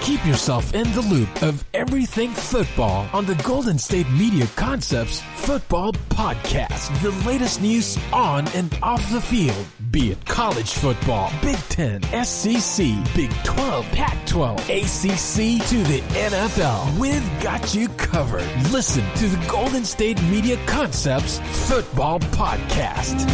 Keep yourself in the loop of everything football on the Golden State Media Concepts Football Podcast. The latest news on and off the field, be it college football, Big Ten, SEC, Big 12, Pac-12, ACC to the NFL. We've got you covered. Listen to the Golden State Media Concepts Football Podcast.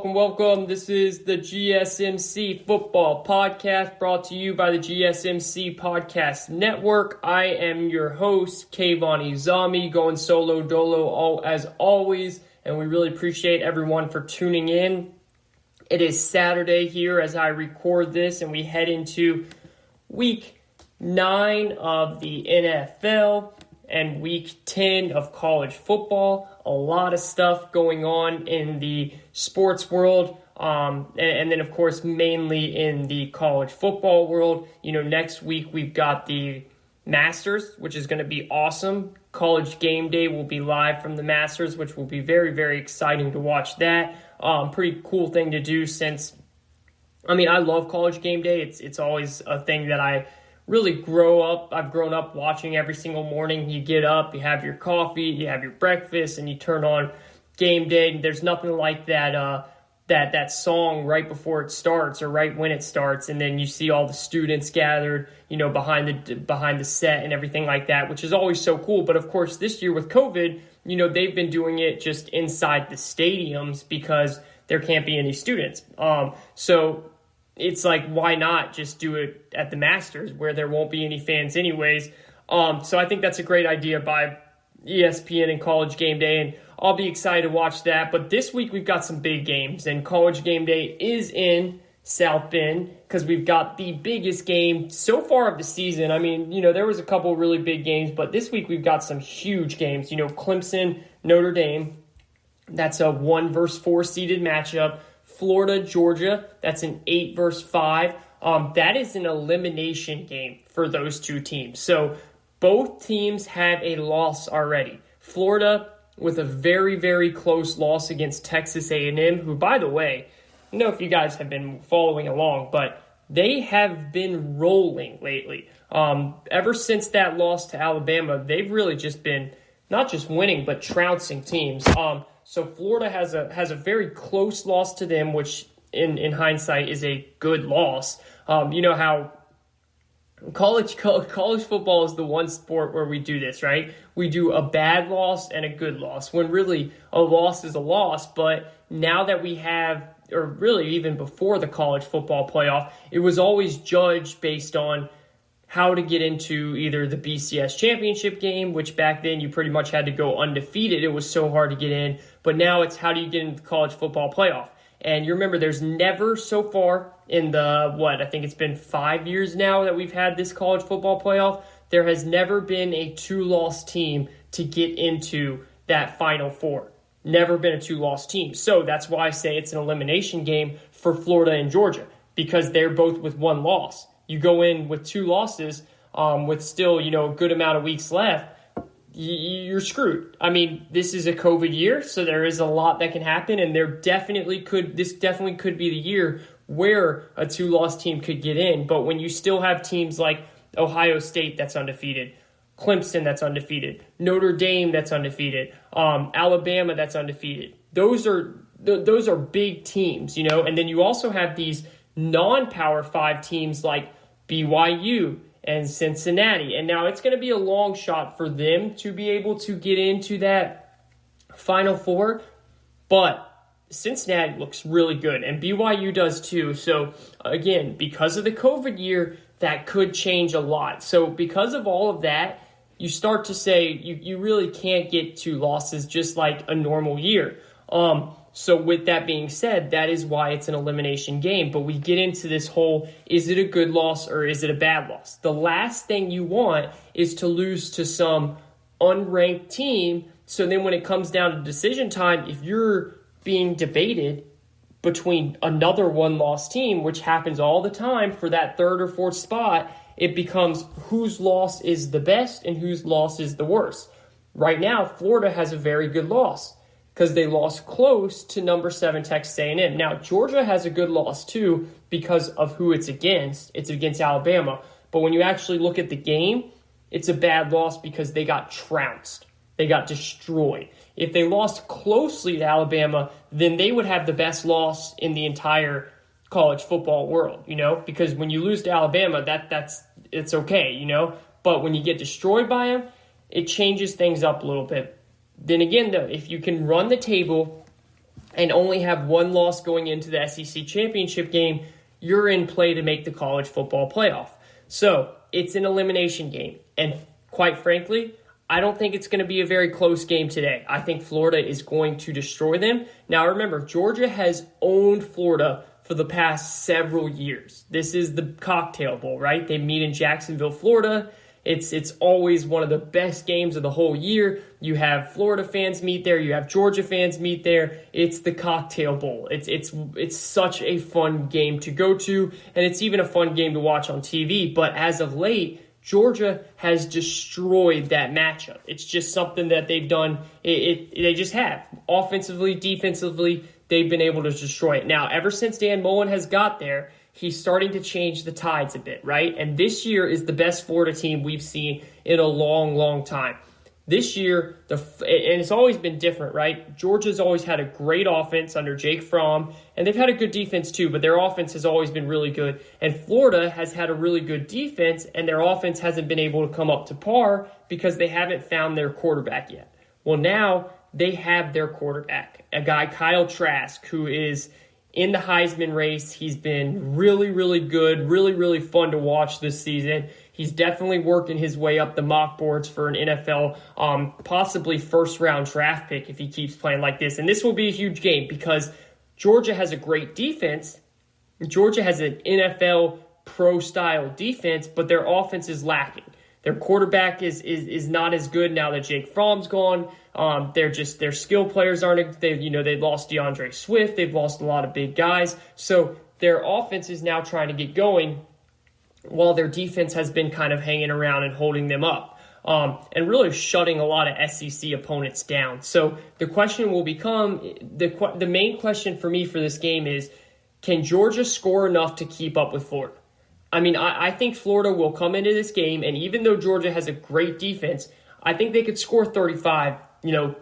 Welcome. This is the GSMC Football Podcast brought to you by the GSMC Podcast Network. I am your host, Kayvon Izami, going solo dolo as always, and we really appreciate everyone for tuning in. It is Saturday here as I record this, and we head into Week 9 of the NFL and Week 10 of college football. A lot of stuff going on in the sports world, and then, of course, mainly in the college football world. You know, next week we've got the Masters, which is going to be awesome. College game day will be live from the Masters, which will be very, very exciting to watch that. Pretty cool thing to do since, I love college game day. It's always a thing that I really I've grown up watching every single morning. You get up, you have your coffee, you have your breakfast, and you turn on game day. And there's nothing like that song right before it starts or right when it starts, and then you see all the students gathered, you know, behind the set and everything like that, which is always so cool. But of course, this year with COVID, you know, they've been doing it just inside the stadiums because there can't be any students. So it's like, why not just do it at the Masters where there won't be any fans anyways? So I think that's a great idea by ESPN and College Game Day, and I'll be excited to watch that. But this week we've got some big games, and College Game Day is in South Bend because we've got the biggest game so far of the season. I mean, you know, there was a couple really big games, but this week we've got some huge games. You know, Clemson, Notre Dame, that's a 1 versus 4 seeded matchup. Florida, Georgia, that's an 8 versus 5. That is an elimination game for those two teams. So both teams have a loss already. Florida with a very, very close loss against Texas A&M, who, by the way, I don't know if you guys have been following along, but they have been rolling lately. Ever since that loss to Alabama, they've really just been not just winning, but trouncing teams. So Florida has a very close loss to them, which in hindsight is a good loss. You know how college football is the one sport where we do this, right? We do a bad loss and a good loss, when really a loss is a loss. But now that we have, or really even before the college football playoff, it was always judged based on how to get into either the BCS championship game, which back then you pretty much had to go undefeated. It was so hard to get in. But now it's how do you get into the college football playoff? And you remember there's never so far in the, I think it's been 5 years now that we've had this college football playoff, there has never been a 2-loss team to get into that Final Four. Never been a 2-loss team. So that's why I say it's an elimination game for Florida and Georgia, because they're both with 1 loss. You go in with 2 losses with still, you know, a good amount of weeks left, you're screwed. I mean, this is a COVID year, so there is a lot that can happen, and this definitely could be the year where a 2-loss team could get in. But when you still have teams like Ohio State that's undefeated, Clemson that's undefeated, Notre Dame that's undefeated, Alabama that's undefeated, those are big teams, you know. And then you also have these non-Power 5 teams like BYU and Cincinnati. And now it's going to be a long shot for them to be able to get into that Final Four, but Cincinnati looks really good, and BYU does too. So again, because of the COVID year, that could change a lot. So because of all of that, you start to say you really can't get 2 losses just like a normal year. So with that being said, that is why it's an elimination game. But we get into this whole, is it a good loss or is it a bad loss? The last thing you want is to lose to some unranked team. So then when it comes down to decision time, if you're being debated between another one-loss team, which happens all the time for that 3rd or 4th spot, it becomes whose loss is the best and whose loss is the worst. Right now, Florida has a very good loss because they lost close to number 7 Texas A&M. Now, Georgia has a good loss too because of who it's against. It's against Alabama. But when you actually look at the game, it's a bad loss because they got trounced. They got destroyed. If they lost closely to Alabama, then they would have the best loss in the entire college football world, because when you lose to Alabama, it's okay, But when you get destroyed by them, it changes things up a little bit. Then again, though, if you can run the table and only have 1 loss going into the SEC championship game, you're in play to make the college football playoff. So it's an elimination game. And quite frankly, I don't think it's going to be a very close game today. I think Florida is going to destroy them. Now, remember, Georgia has owned Florida for the past several years. This is the Cocktail Bowl, right? They meet in Jacksonville, Florida. It's always one of the best games of the whole year. You have Florida fans meet there. You have Georgia fans meet there. It's the Cocktail Bowl. It's such a fun game to go to, and it's even a fun game to watch on TV. But as of late, Georgia has destroyed that matchup. It's just something that they've done. They just have. Offensively, defensively, they've been able to destroy it. Now, ever since Dan Mullen has got there, he's starting to change the tides a bit, right? And this year is the best Florida team we've seen in a long, long time. This year, and it's always been different, right? Georgia's always had a great offense under Jake Fromm, and they've had a good defense too, but their offense has always been really good. And Florida has had a really good defense, and their offense hasn't been able to come up to par because they haven't found their quarterback yet. Well, now they have their quarterback, a guy, Kyle Trask, who is in the Heisman race. He's been really, really good, really, really fun to watch this season. He's definitely working his way up the mock boards for an NFL, possibly first-round draft pick if he keeps playing like this. And this will be a huge game because Georgia has a great defense. Georgia has an NFL pro-style defense, but their offense is lacking. Their quarterback is not as good now that Jake Fromm's gone. Their skill players aren't. They lost DeAndre Swift. They've lost a lot of big guys. So their offense is now trying to get going, while their defense has been kind of hanging around and holding them up, and really shutting a lot of SEC opponents down. So the question will become, the main question for me for this game is, can Georgia score enough to keep up with Florida? I mean, I think Florida will come into this game, and even though Georgia has a great defense, I think they could score 35,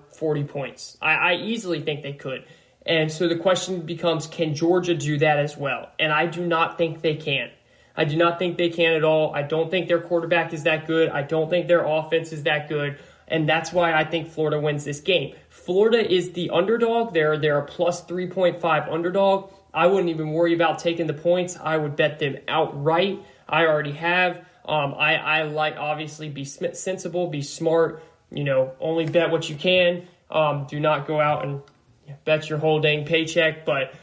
40 points. I easily think they could. And so the question becomes, can Georgia do that as well? And I do not think they can. I do not think they can at all. I don't think their quarterback is that good. I don't think their offense is that good. And that's why I think Florida wins this game. Florida is the underdog. They're a plus 3.5 underdog. I wouldn't even worry about taking the points. I would bet them outright. I already have. I like, obviously, be sensible, be smart, only bet what you can. Do not go out and bet your whole dang paycheck, but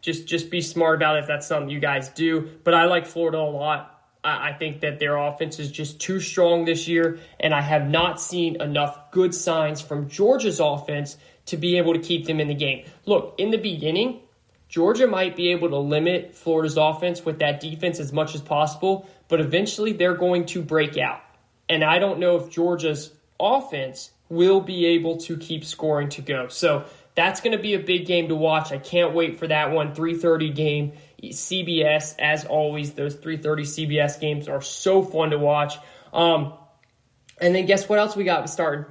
just be smart about it if that's something you guys do. But I like Florida a lot. I think that their offense is just too strong this year, and I have not seen enough good signs from Georgia's offense to be able to keep them in the game. Look, in the beginning, Georgia might be able to limit Florida's offense with that defense as much as possible, but eventually they're going to break out. And I don't know if Georgia's offense will be able to keep scoring to go. So that's going to be a big game to watch. I can't wait for that one. 3:30 game, CBS, as always. Those 3:30 CBS games are so fun to watch. And then guess what else we got starting?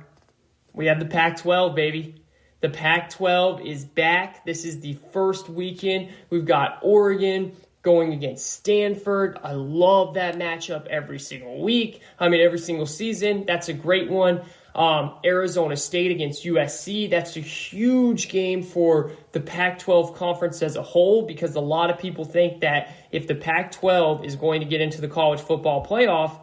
We have the Pac-12, baby. The Pac-12 is back. This is the first weekend. We've got Oregon going against Stanford. I love that matchup every single week. Every single season. That's a great one. Arizona State against USC. That's a huge game for the Pac-12 conference as a whole, because a lot of people think that if the Pac-12 is going to get into the college football playoff,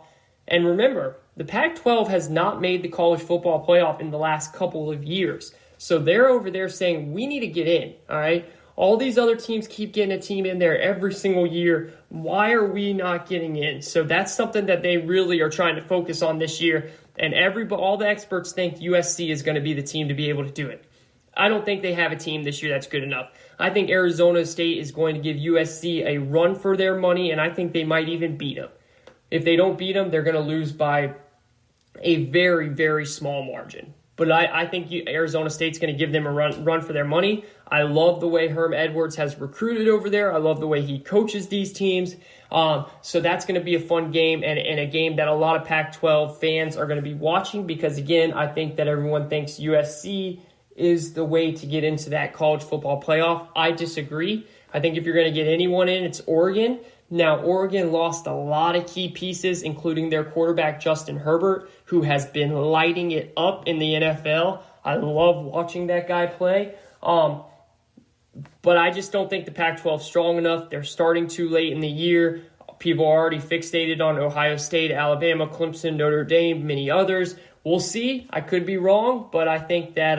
and remember, the Pac-12 has not made the college football playoff in the last couple of years. So they're over there saying, we need to get in, all right? All these other teams keep getting a team in there every single year. Why are we not getting in? So that's something that they really are trying to focus on this year. And all the experts think USC is going to be the team to be able to do it. I don't think they have a team this year that's good enough. I think Arizona State is going to give USC a run for their money, and I think they might even beat them. If they don't beat them, they're going to lose by a very, very small margin. But I think Arizona State's going to give them a run for their money. I love the way Herm Edwards has recruited over there. I love the way he coaches these teams. So that's going to be a fun game, and a game that a lot of Pac-12 fans are going to be watching, because, again, I think that everyone thinks USC is the way to get into that college football playoff. I disagree. I think if you're going to get anyone in, it's Oregon. Now, Oregon lost a lot of key pieces, including their quarterback, Justin Herbert, who has been lighting it up in the NFL. I love watching that guy play. But I just don't think the Pac-12 is strong enough. They're starting too late in the year. People are already fixated on Ohio State, Alabama, Clemson, Notre Dame, many others. We'll see. I could be wrong, but I think that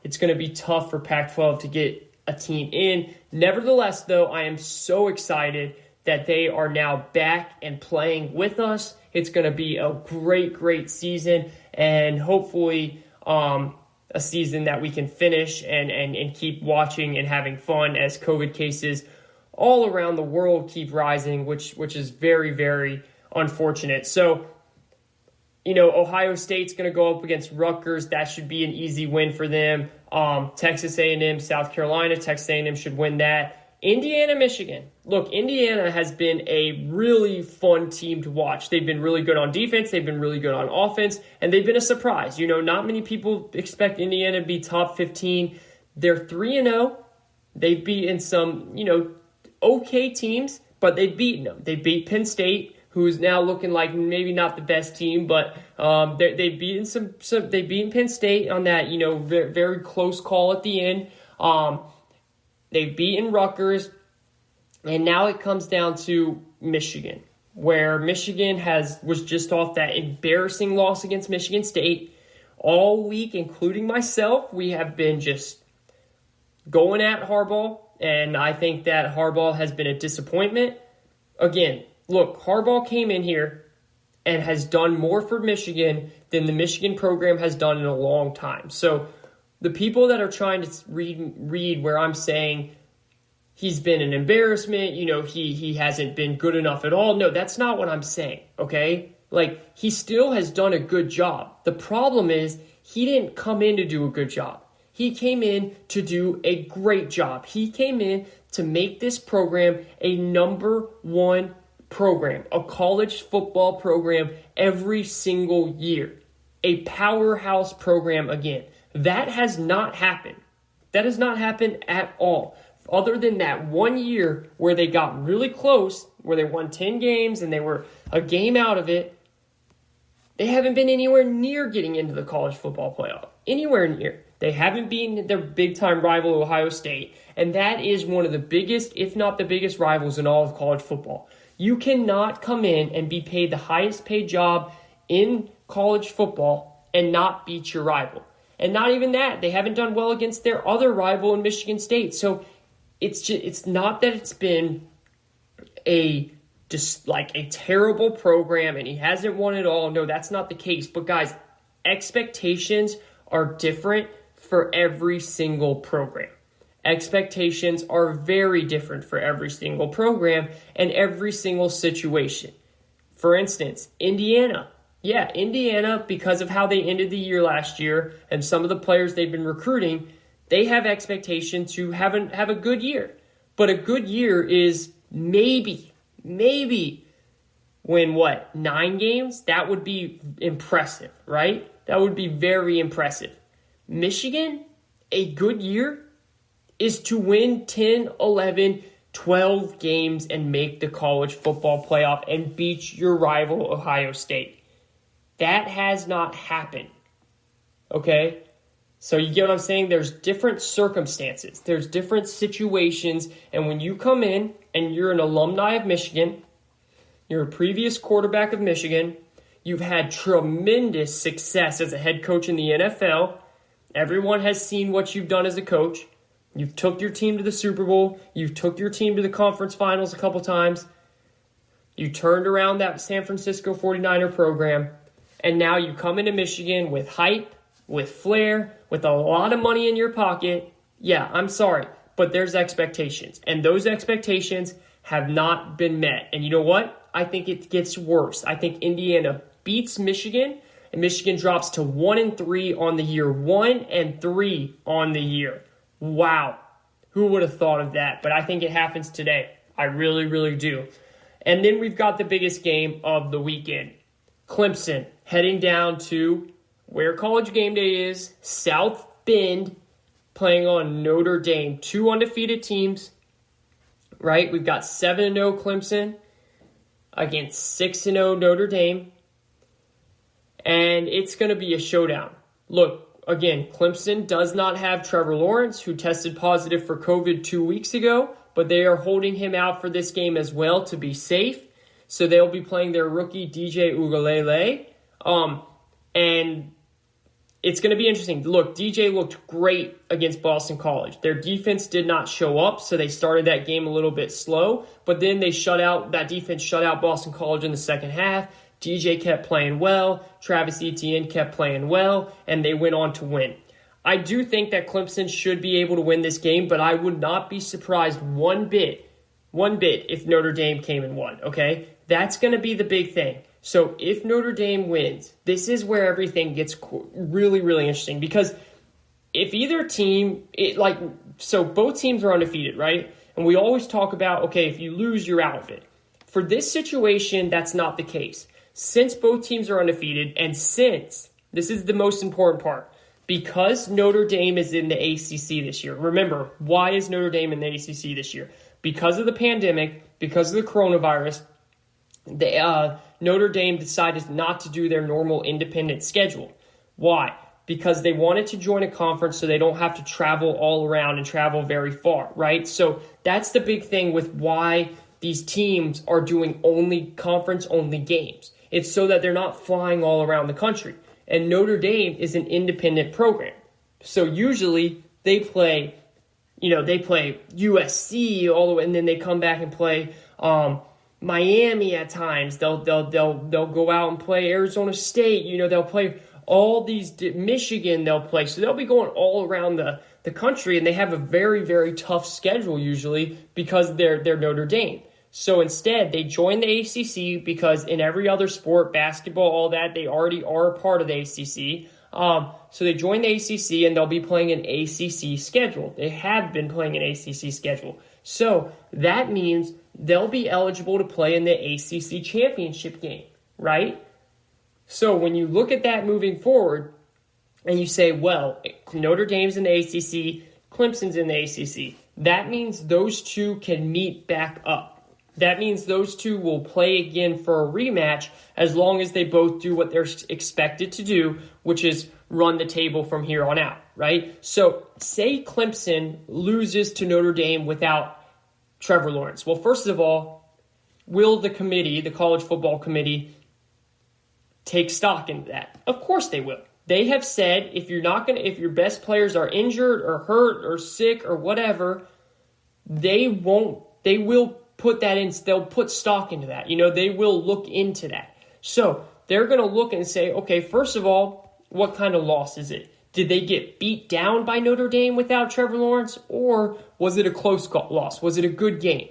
it's going to be tough for Pac-12 to get a team in. Nevertheless, though, I am so excited that they are now back and playing with us. It's going to be a great, great season, and hopefully a season that we can finish and keep watching and having fun as COVID cases all around the world keep rising, which is very, very unfortunate. So, Ohio State's going to go up against Rutgers. That should be an easy win for them. Texas A&M, South Carolina, Texas A&M should win that. Indiana, Michigan. Look, Indiana has been a really fun team to watch. They've been really good on defense. They've been really good on offense. And they've been a surprise. Not many people expect Indiana to be top 15. They're 3-0. They've beaten some, okay teams, but they've beaten them. They beat Penn State, who's now looking like maybe not the best team, but they've beaten they've beaten Penn State on that, very, very close call at the end. They've beaten Rutgers, and now it comes down to Michigan, where Michigan was just off that embarrassing loss against Michigan State. All week, including myself, we have been just going at Harbaugh, and I think that Harbaugh has been a disappointment. Again, look, Harbaugh came in here and has done more for Michigan than the Michigan program has done in a long time. So the people that are trying to read where I'm saying he's been an embarrassment, he hasn't been good enough at all. No, that's not what I'm saying, okay? Like, he still has done a good job. The problem is he didn't come in to do a good job. He came in to do a great job. He came in to make this program a number one program, a college football program every single year, a powerhouse program again. That has not happened. That has not happened at all. Other than that 1 year where they got really close, where they won 10 games and they were a game out of it, they haven't been anywhere near getting into the college football playoff. Anywhere near. They haven't beaten their big-time rival, Ohio State. And that is one of the biggest, if not the biggest, rivals in all of college football. You cannot come in and be paid the highest paid job in college football and not beat your rival. And not even that. They haven't done well against their other rival in Michigan State. So it's not that it's been a terrible program and he hasn't won it all. No, that's not the case. But guys, expectations are different for every single program. Expectations are very different for every single program and every single situation. For instance, Indiana. Yeah, Indiana, because of how they ended the year last year and some of the players they've been recruiting, they have expectation to have a good year. But a good year is maybe win 9 games? That would be impressive, right? That would be very impressive. Michigan, a good year is to win 10, 11, 12 games and make the college football playoff and beat your rival, Ohio State. That has not happened. okay? So you get what I'm saying? There's different circumstances. There's different situations. And when you come in and you're an alumni of Michigan, you're a previous quarterback of Michigan, you've had tremendous success as a head coach in the NFL. Everyone has seen what you've done as a coach. You've took your team to the Super Bowl. You've took your team to the conference finals a couple times. You turned around that San Francisco 49er program. And now you come into Michigan with hype, with flair, with a lot of money in your pocket. Yeah, I'm sorry, but there's expectations. And those expectations have not been met. And you know what? I think it gets worse. I think Indiana beats Michigan, and Michigan drops to 1-3 on the year. 1-3 on the year. Wow. Who would have thought of that? But I think it happens today. I really, really do. And then we've got the biggest game of the weekend. Clemson heading down to where College Game Day is, South Bend, playing on Notre Dame. 2 undefeated teams, right? We've got 7-0 Clemson against 6-0 Notre Dame. And it's going to be a showdown. Look, again, Clemson does not have Trevor Lawrence, who tested positive for COVID 2 weeks ago, but they are holding him out for this game as well to be safe. So they'll be playing their rookie DJ Uiagalelei. And it's going to be interesting. Look, DJ looked great against Boston College. Their defense did not show up, so they started that game a little bit slow. But then that defense shut out Boston College in the second half. DJ kept playing well. Travis Etienne kept playing well, and they went on to win. I do think that Clemson should be able to win this game, but I would not be surprised one bit if Notre Dame came and won, okay? That's going to be the big thing. So if Notre Dame wins, this is where everything gets really, really interesting, because if either team, so both teams are undefeated, right? And we always talk about, okay, if you lose, you're out of it. For this situation, that's not the case. Since both teams are undefeated, and since, this is the most important part, because Notre Dame is in the ACC this year. Remember, why is Notre Dame in the ACC this year? Because of the pandemic, because of the coronavirus, Notre Dame decided not to do their normal independent schedule. Why? Because they wanted to join a conference so they don't have to travel all around and travel very far, right? So that's the big thing with why these teams are doing only conference-only games. It's so that they're not flying all around the country. And Notre Dame is an independent program. So usually they play USC all the way, and then they come back and play Miami at times. They'll go out and play Arizona State. They'll play all these, Michigan they'll play. So they'll be going all around the country, and they have a very, very tough schedule usually because they're Notre Dame. So instead, they join the ACC because in every other sport, basketball, all that, they already are a part of the ACC. So they join the ACC, and they'll be playing an ACC schedule. They have been playing an ACC schedule. So that means they'll be eligible to play in the ACC championship game, right? So when you look at that moving forward, and you say, well, Notre Dame's in the ACC, Clemson's in the ACC, that means those two can meet back up. That means those two will play again for a rematch as long as they both do what they're expected to do, which is run the table from here on out, right? So say Clemson loses to Notre Dame without Trevor Lawrence. Well, first of all, will the committee, the college football committee, take stock into that? Of course they will. They have said if your best players are injured or hurt or sick or whatever, they will put that in, they'll put stock into that. They will look into that. So they're going to look and say, okay, first of all, what kind of loss is it? Did they get beat down by Notre Dame without Trevor Lawrence, or was it a close loss? Was it a good game?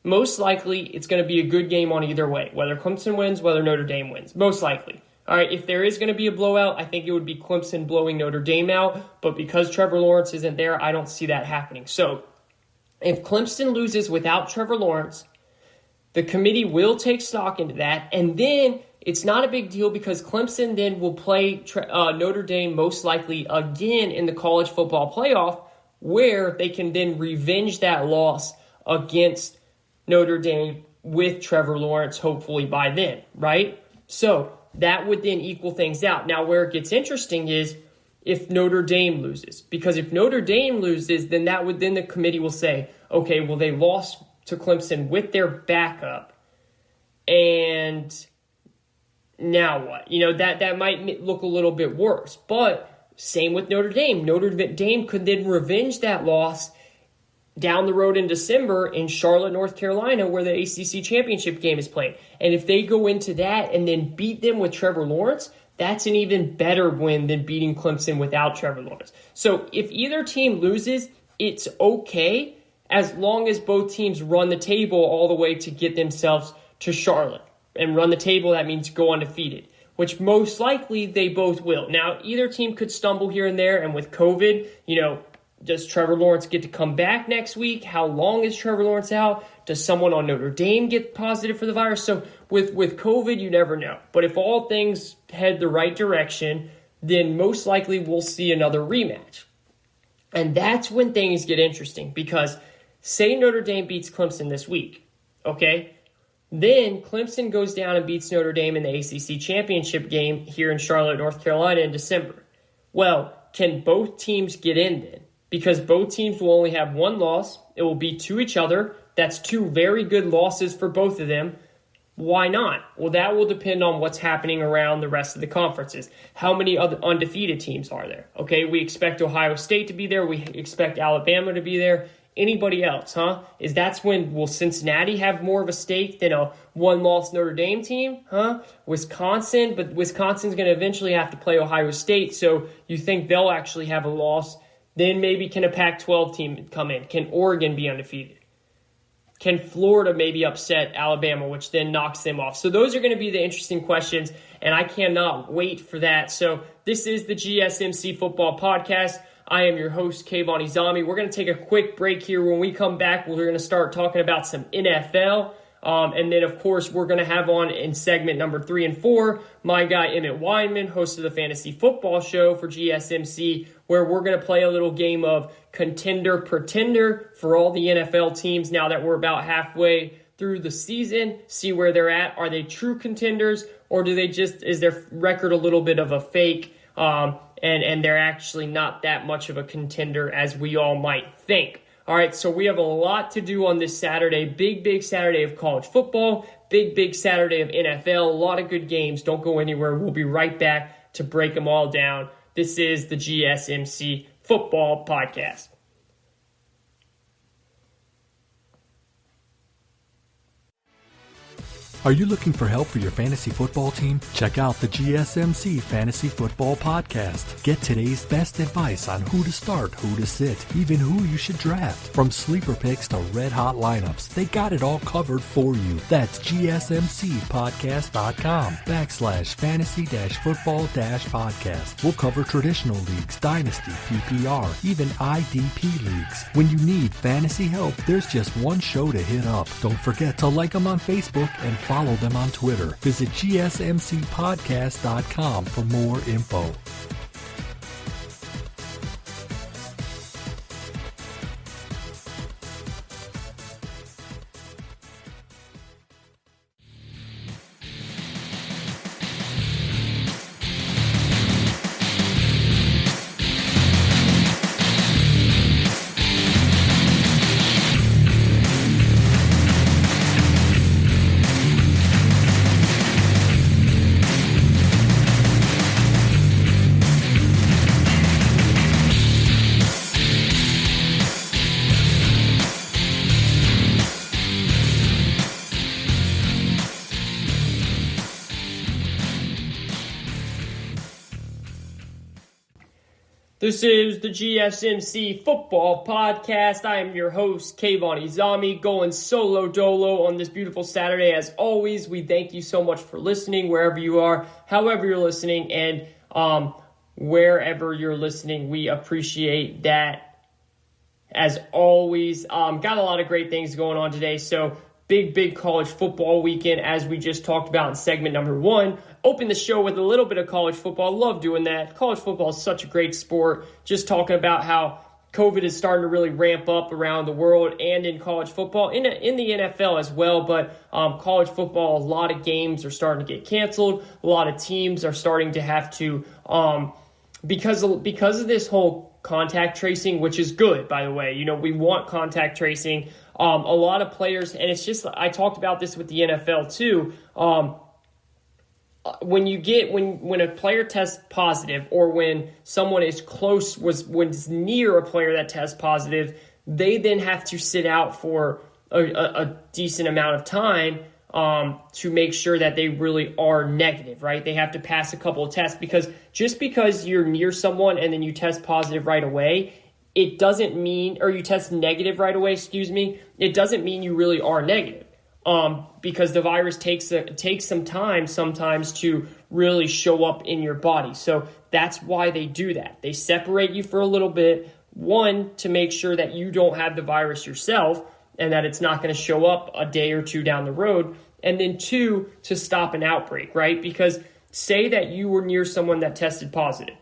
Most likely, it's going to be a good game on either way, whether Clemson wins, whether Notre Dame wins. Most likely. All right, if there is going to be a blowout, I think it would be Clemson blowing Notre Dame out, but because Trevor Lawrence isn't there, I don't see that happening. So if Clemson loses without Trevor Lawrence, the committee will take stock into that, and then it's not a big deal because Clemson then will play Notre Dame most likely again in the college football playoff, where they can then revenge that loss against Notre Dame with Trevor Lawrence, hopefully by then, right? So that would then equal things out. Now, where it gets interesting is if Notre Dame loses. Because if Notre Dame loses, then the committee will say, okay, well, they lost to Clemson with their backup, and now what? That might look a little bit worse. But same with Notre Dame. Notre Dame could then revenge that loss down the road in December in Charlotte, North Carolina, where the ACC championship game is played. And if they go into that and then beat them with Trevor Lawrence, that's an even better win than beating Clemson without Trevor Lawrence. So if either team loses, it's okay as long as both teams run the table all the way to get themselves to Charlotte. And run the table, that means go undefeated, which most likely they both will. Now, either team could stumble here and there, and with COVID, does Trevor Lawrence get to come back next week? How long is Trevor Lawrence out? Does someone on Notre Dame get positive for the virus? So with COVID, you never know. But if all things head the right direction, then most likely we'll see another rematch. And that's when things get interesting, because say Notre Dame beats Clemson this week, okay? Then Clemson goes down and beats Notre Dame in the ACC championship game here in Charlotte, North Carolina in December. Well, can both teams get in then? Because both teams will only have one loss. It will be to each other. That's two very good losses for both of them. Why not? Well, that will depend on what's happening around the rest of the conferences. How many other undefeated teams are there? Okay, we expect Ohio State to be there. We expect Alabama to be there. Anybody else, huh? That's when, will Cincinnati have more of a stake than a one-loss Notre Dame team, huh? Wisconsin, but Wisconsin's going to eventually have to play Ohio State, so you think they'll actually have a loss. Then maybe can a Pac-12 team come in? Can Oregon be undefeated? Can Florida maybe upset Alabama, which then knocks them off? So those are going to be the interesting questions, and I cannot wait for that. So this is the GSMC Football Podcast. I am your host, Kayvon Izami. We're going to take a quick break here. When we come back, we're going to start talking about some NFL. And then, of course, we're going to have on in segment number 3 and 4, my guy, Emmet Weinman, host of the Fantasy Football Show for GSMC, where we're going to play a little game of Contender Pretender for all the NFL teams now that we're about halfway through the season. See where they're at. Are they true contenders, or is their record a little bit of a fake? And they're actually not that much of a contender as we all might think. All right, so we have a lot to do on this Saturday. Big Saturday of college football. Big Saturday of NFL. A lot of good games. Don't go anywhere. We'll be right back to break them all down. This is the GSMC Football Podcast. Are you looking for help for your fantasy football team? Check out the GSMC Fantasy Football Podcast. Get today's best advice on who to start, who to sit, even who you should draft. From sleeper picks to red-hot lineups, they got it all covered for you. That's gsmcpodcast.com/fantasy-football-podcast. We'll cover traditional leagues, dynasty, PPR, even IDP leagues. When you need fantasy help, there's just one show to hit up. Don't forget to like them on Facebook and follow them on Twitter. Visit gsmcpodcast.com for more info. This is the GSMC Football Podcast. I am your host, Kayvon Izami, going solo dolo on this beautiful Saturday. As always, we thank you so much for listening, wherever you are, however you're listening, and wherever you're listening, we appreciate that. As always, got a lot of great things going on today, so big college football weekend, as we just talked about in segment number 1. Open the show with a little bit of college football. Love doing that. College football is such a great sport. Just talking about how COVID is starting to really ramp up around the world and in college football, in the NFL as well. But college football, a lot of games are starting to get canceled. A lot of teams are starting to have to because of this whole contact tracing, which is good, by the way. We want contact tracing. A lot of players, and it's just, I talked about this with the NFL too. When a player tests positive, or when someone is close, was near a player that tests positive, they then have to sit out for a decent amount of time to make sure that they really are negative, right? They have to pass a couple of tests, because just because you're near someone and then you test positive right away, it doesn't mean, or you test negative right away, it doesn't mean you really are negative. Because the virus takes some time sometimes to really show up in your body. So that's why they do that. They separate you for a little bit, one, to make sure that you don't have the virus yourself and that it's not going to show up a day or two down the road. And then two, to stop an outbreak, right? Because say that you were near someone that tested positive,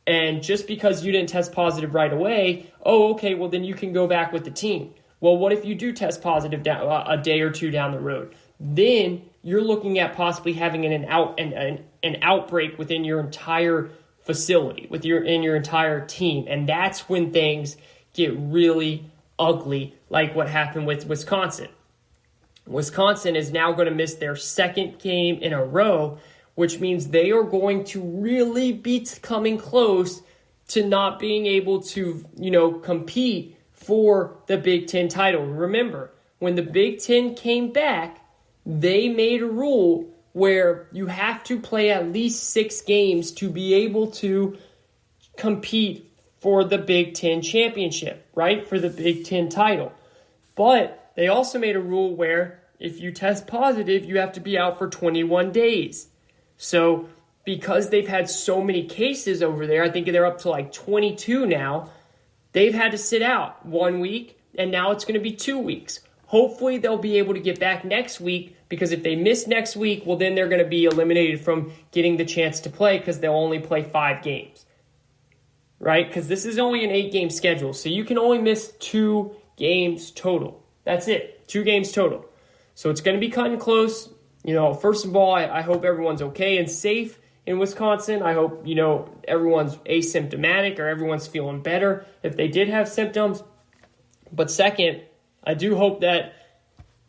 and just because you didn't test positive right away, well, then you can go back with the team. Well, what if you do test positive a day or two down the road? Then you're looking at possibly having an outbreak within your entire facility, in your entire team. And that's when things get really ugly, like what happened with Wisconsin. Wisconsin is now going to miss their second game in a row, which means they are going to really be coming close to not being able to, compete for the Big Ten title. Remember, when the Big Ten came back, they made a rule where you have to play at least 6 games to be able to compete for the Big Ten championship, right? For the Big Ten title. But they also made a rule where if you test positive, you have to be out for 21 days. So because they've had so many cases over there, I think they're up to like 22 now, they've had to sit out 1 week, and now it's going to be 2 weeks. Hopefully they'll be able to get back next week, because if they miss next week, well, then they're going to be eliminated from getting the chance to play, because they'll only play 5 games, right? Because this is only an 8-game schedule, so you can only miss 2 games total. That's it, 2 games total. So it's going to be cutting close. First of all, I hope everyone's okay and safe in Wisconsin. I hope, everyone's asymptomatic or everyone's feeling better if they did have symptoms. But second, I do hope that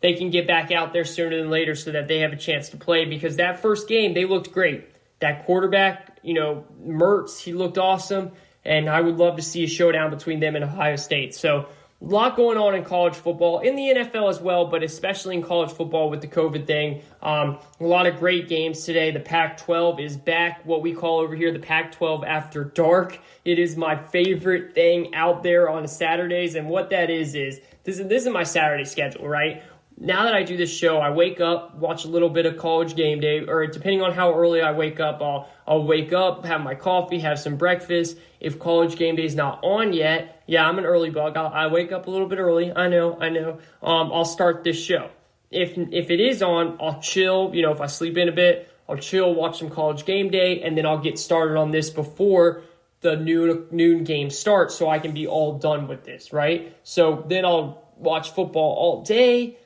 they can get back out there sooner than later so that they have a chance to play, because that first game, they looked great. That quarterback, Mertz, he looked awesome, and I would love to see a showdown between them and Ohio State. So a lot going on in college football, in the NFL as well, but especially in college football with the COVID thing. A lot of great games today. The Pac-12 is back, what we call over here the Pac-12 After Dark. It is my favorite thing out there on Saturdays, and what that is this is my Saturday schedule, right? Now that I do this show, I wake up, watch a little bit of College Game Day, or depending on how early I wake up, I'll wake up, have my coffee, have some breakfast. If College Game Day is not on yet, yeah, I'm an early bug. I wake up a little bit early. I know. I'll start this show. If it is on, I'll chill. If I sleep in a bit, I'll chill, watch some College Game Day, and then I'll get started on this before the noon game starts, so I can be all done with this, right? So then I'll watch football all day.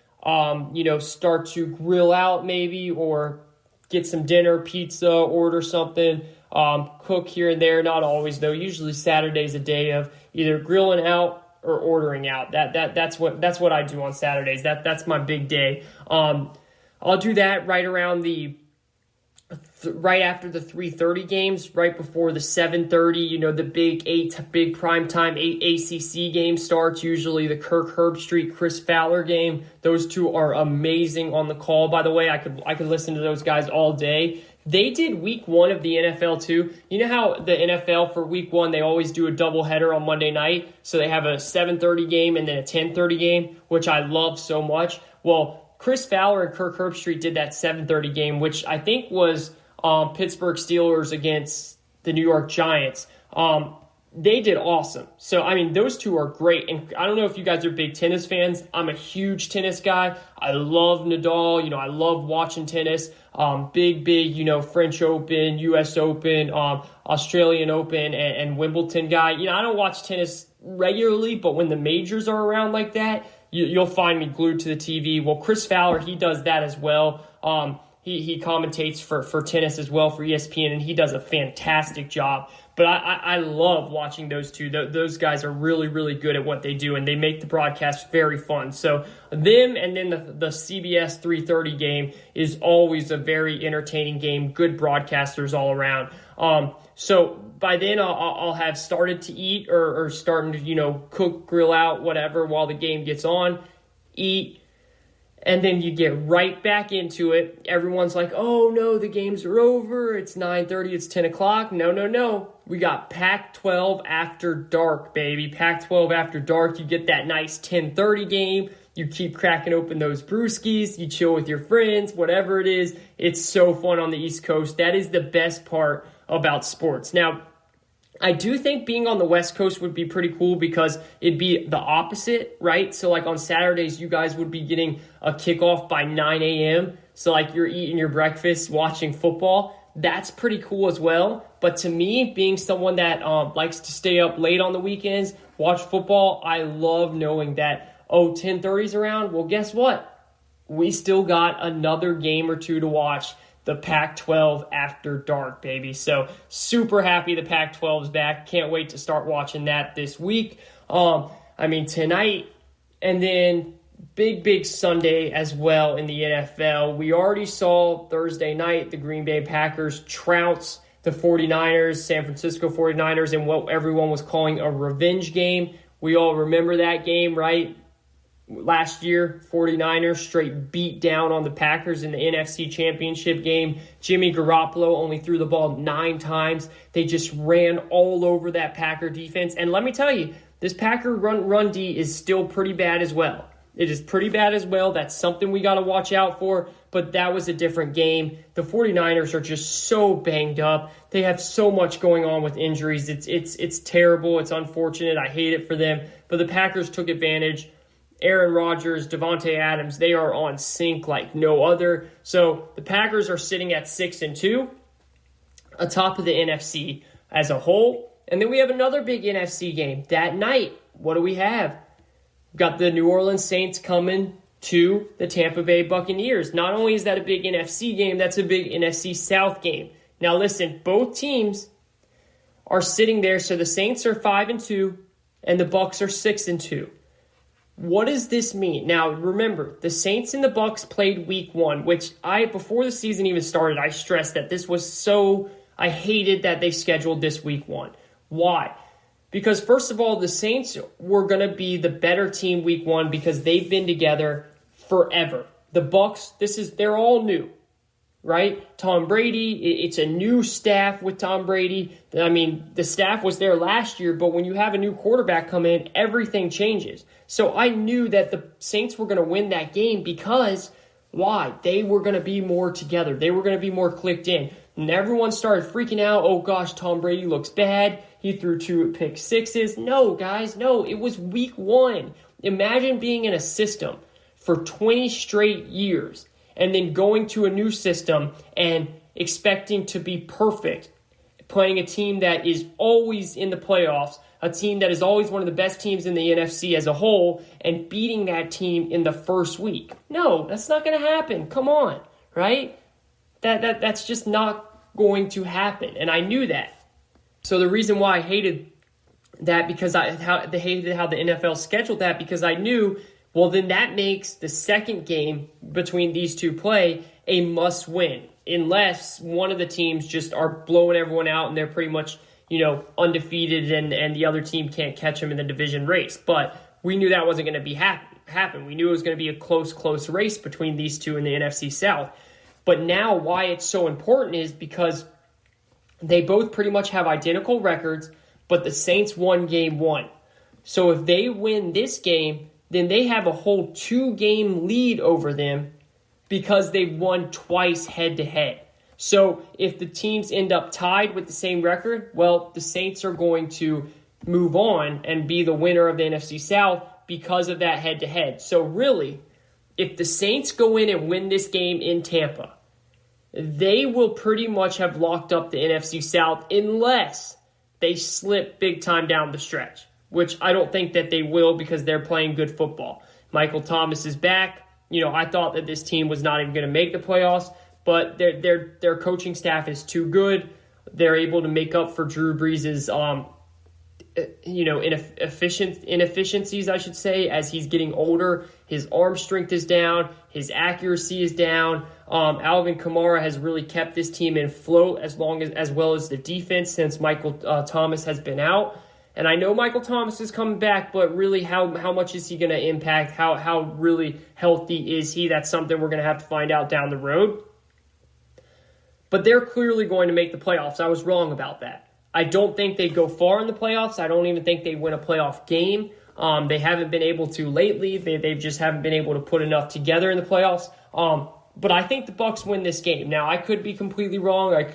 Start to grill out maybe, or get some dinner, pizza, order something, cook here and there. Not always though. Usually Saturday's a day of either grilling out or ordering out. That's what I do on Saturdays. That's my big day. I'll do that right around right after the 3:30 games, right before the 7:30, the big primetime ACC game starts, usually the Kirk Herbstreit, Chris Fowler game. Those two are amazing on the call, by the way. I could listen to those guys all day. They did week 1 of the NFL too. You know how the NFL for week 1, they always do a doubleheader on Monday night? So they have a 7:30 game and then a 10:30 game, which I love so much. Well, Chris Fowler and Kirk Herbstreit did that 7:30 game, which I think was Pittsburgh Steelers against the New York Giants. They did awesome. So, those two are great. And I don't know if you guys are big tennis fans. I'm a huge tennis guy. I love Nadal. I love watching tennis. Big, French Open, U.S. Open, Australian Open, and Wimbledon guy. I don't watch tennis regularly, but when the majors are around like that, you'll find me glued to the TV. Well, Chris Fowler, he does that as well. He commentates for tennis as well for ESPN, and he does a fantastic job. But I love watching those two. Those guys are really, really good at what they do, and they make the broadcast very fun. So them, and then the CBS 3:30 game is always a very entertaining game. Good broadcasters all around. So by then I'll have started to eat or starting to, cook, grill out, whatever, while the game gets on, eat. And then you get right back into it. Everyone's like, oh, no, the games are over. It's 9:30. It's 10 o'clock. No. We got Pac-12 After Dark, baby. Pac-12 After Dark. You get that nice 10:30 game. You keep cracking open those brewskis. You chill with your friends, whatever it is. It's so fun on the East Coast. That is the best part about sports. Now, I do think being on the West Coast would be pretty cool because it'd be the opposite, right? So like on Saturdays, you guys would be getting a kickoff by 9 a.m. So like you're eating your breakfast, watching football. That's pretty cool as well. But to me, being someone that likes to stay up late on the weekends, watch football, I love knowing that, 10:30's around. Well, guess what? We still got another game or two to watch. The Pac-12 After Dark, baby. So super happy the Pac-12's back. Can't wait to start watching that this week. Tonight, and then big Sunday as well in the NFL. We already saw Thursday night the Green Bay Packers trounce the 49ers, San Francisco 49ers, in what everyone was calling a revenge game. We all remember that game, right? Last year, 49ers straight beat down on the Packers in the NFC Championship game. Jimmy Garoppolo only threw the ball 9 times. They just ran all over that Packer defense. And let me tell you, this Packer run D is still pretty bad as well. It is pretty bad as well. That's something we got to watch out for. But that was a different game. The 49ers are just so banged up. They have so much going on with injuries. It's terrible. It's unfortunate. I hate it for them. But the Packers took advantage. Aaron Rodgers, Devontae Adams, they are on sync like no other. So the Packers are sitting at 6-2, atop of the NFC as a whole. And then we have another big NFC game that night. What do we have? We've got the New Orleans Saints coming to the Tampa Bay Buccaneers. Not only is that a big NFC game, that's a big NFC South game. Now listen, both teams are sitting there. So the Saints are 5-2 and the Bucs are 6-2. What does this mean? Now, remember, the Saints and the Bucs played week 1, which before the season even started, I stressed that this was I hated that they scheduled this week 1. Why? Because first of all, the Saints were going to be the better team week 1 because they've been together forever. The Bucs, they're all new, right? Tom Brady, it's a new staff with Tom Brady. The staff was there last year, but when you have a new quarterback come in, everything changes. So I knew that the Saints were going to win that game because, why? They were going to be more together. They were going to be more clicked in. And everyone started freaking out. Oh, gosh, Tom Brady looks bad. He threw 2 pick sixes. No, guys, no. It was week 1. Imagine being in a system for 20 straight years and then going to a new system and expecting to be perfect, playing a team that is always in the playoffs, a team that is always one of the best teams in the NFC as a whole, and beating that team in the first week. No, that's not going to happen. Come on, right? That's just not going to happen, and I knew that. So the reason why I hated that, because I hated how the NFL scheduled that, because I knew, well, then that makes the second game between these two play a must-win, unless one of the teams just are blowing everyone out and they're pretty much, undefeated and the other team can't catch them in the division race. But we knew that wasn't going to be happen. We knew it was going to be a close race between these two in the NFC South. But now why it's so important is because they both pretty much have identical records, but the Saints won game 1. So if they win this game, then they have a whole 2-game lead over them because they won twice head-to-head. So if the teams end up tied with the same record, well, the Saints are going to move on and be the winner of the NFC South because of that head-to-head. So really, if the Saints go in and win this game in Tampa, they will pretty much have locked up the NFC South unless they slip big time down the stretch, which I don't think that they will because they're playing good football. Michael Thomas is back. I thought that this team was not even going to make the playoffs, but their coaching staff is too good. They're able to make up for Drew Brees' inefficiencies, I should say, as he's getting older. His arm strength is down. His accuracy is down. Alvin Kamara has really kept this team in float as well as the defense since Michael Thomas has been out. And I know Michael Thomas is coming back, but really how much is he going to impact? How really healthy is he? That's something we're going to have to find out down the road. But they're clearly going to make the playoffs. I was wrong about that. I don't think they go far in the playoffs. I don't even think they win a playoff game. They haven't been able to lately. They just haven't been able to put enough together in the playoffs. But I think the Bucs win this game. Now, I could be completely wrong. They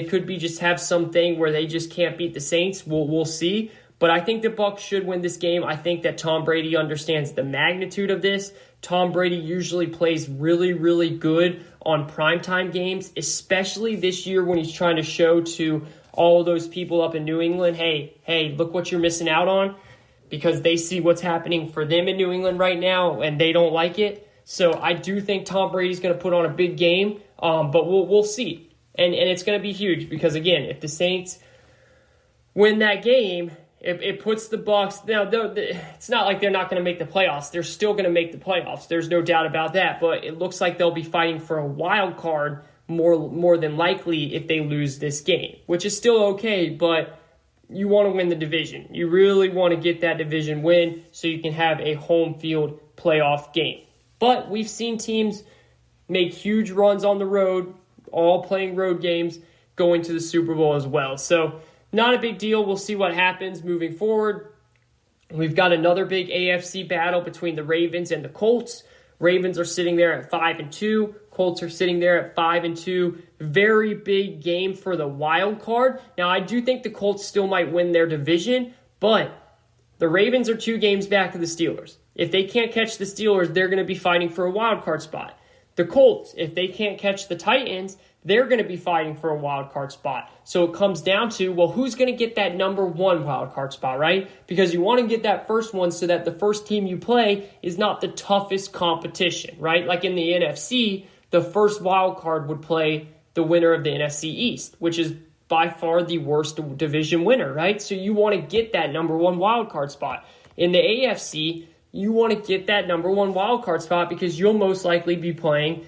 could be just have something where they just can't beat the Saints. We'll see. But I think the Bucs should win this game. I think that Tom Brady understands the magnitude of this. Tom Brady usually plays really, really good on primetime games, especially this year when he's trying to show to all those people up in New England, hey, look what you're missing out on, because they see what's happening for them in New England right now, and they don't like it. So I do think Tom Brady's going to put on a big game, but we'll see. And it's going to be huge because, again, if the Saints win that game, it puts the Bucs. Now, it's not like they're not going to make the playoffs. They're still going to make the playoffs. There's no doubt about that. But it looks like they'll be fighting for a wild card more than likely if they lose this game, which is still okay, but you want to win the division. You really want to get that division win so you can have a home field playoff game. But we've seen teams make huge runs on the road, all playing road games, going to the Super Bowl as well. So not a big deal. We'll see what happens moving forward. We've got another big AFC battle between the Ravens and the Colts. Ravens are sitting there at 5-2. Colts are sitting there at 5-2. Very big game for the wild card. Now, I do think the Colts still might win their division, but the Ravens are 2 games back of the Steelers. If they can't catch the Steelers, they're going to be fighting for a wild card spot. The Colts, if they can't catch the Titans, they're going to be fighting for a wild card spot. So it comes down to, well, who's going to get that number 1 wild card spot, right? Because you want to get that first one so that the first team you play is not the toughest competition, right? Like in the NFC, the first wild card would play the winner of the NFC East, which is by far the worst division winner, right? So you want to get that number 1 wild card spot. In the AFC, you want to get that number 1 wild card spot because you'll most likely be playing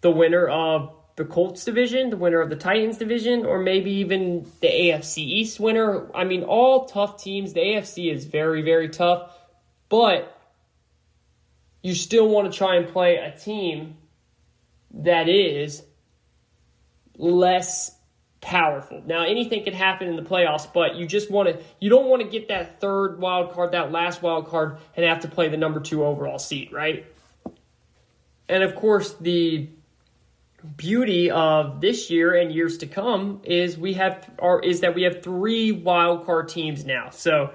the winner of the Colts division, the winner of the Titans division, or maybe even the AFC East winner. I mean, all tough teams. The AFC is very, very tough, but you still want to try and play a team that is less powerful. Now, anything can happen in the playoffs, but you don't want to get that third wild card, that last wild card, and have to play the number 2 overall seed, right? And of course, the beauty of this year and years to come is that we have 3 wild card teams now. So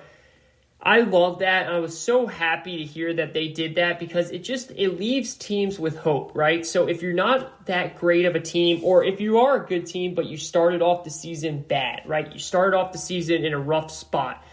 I love that. I was so happy to hear that they did that because it leaves teams with hope, right? So if you're not that great of a team, or if you are a good team but you started off the season bad, right? You started off the season in a rough spot.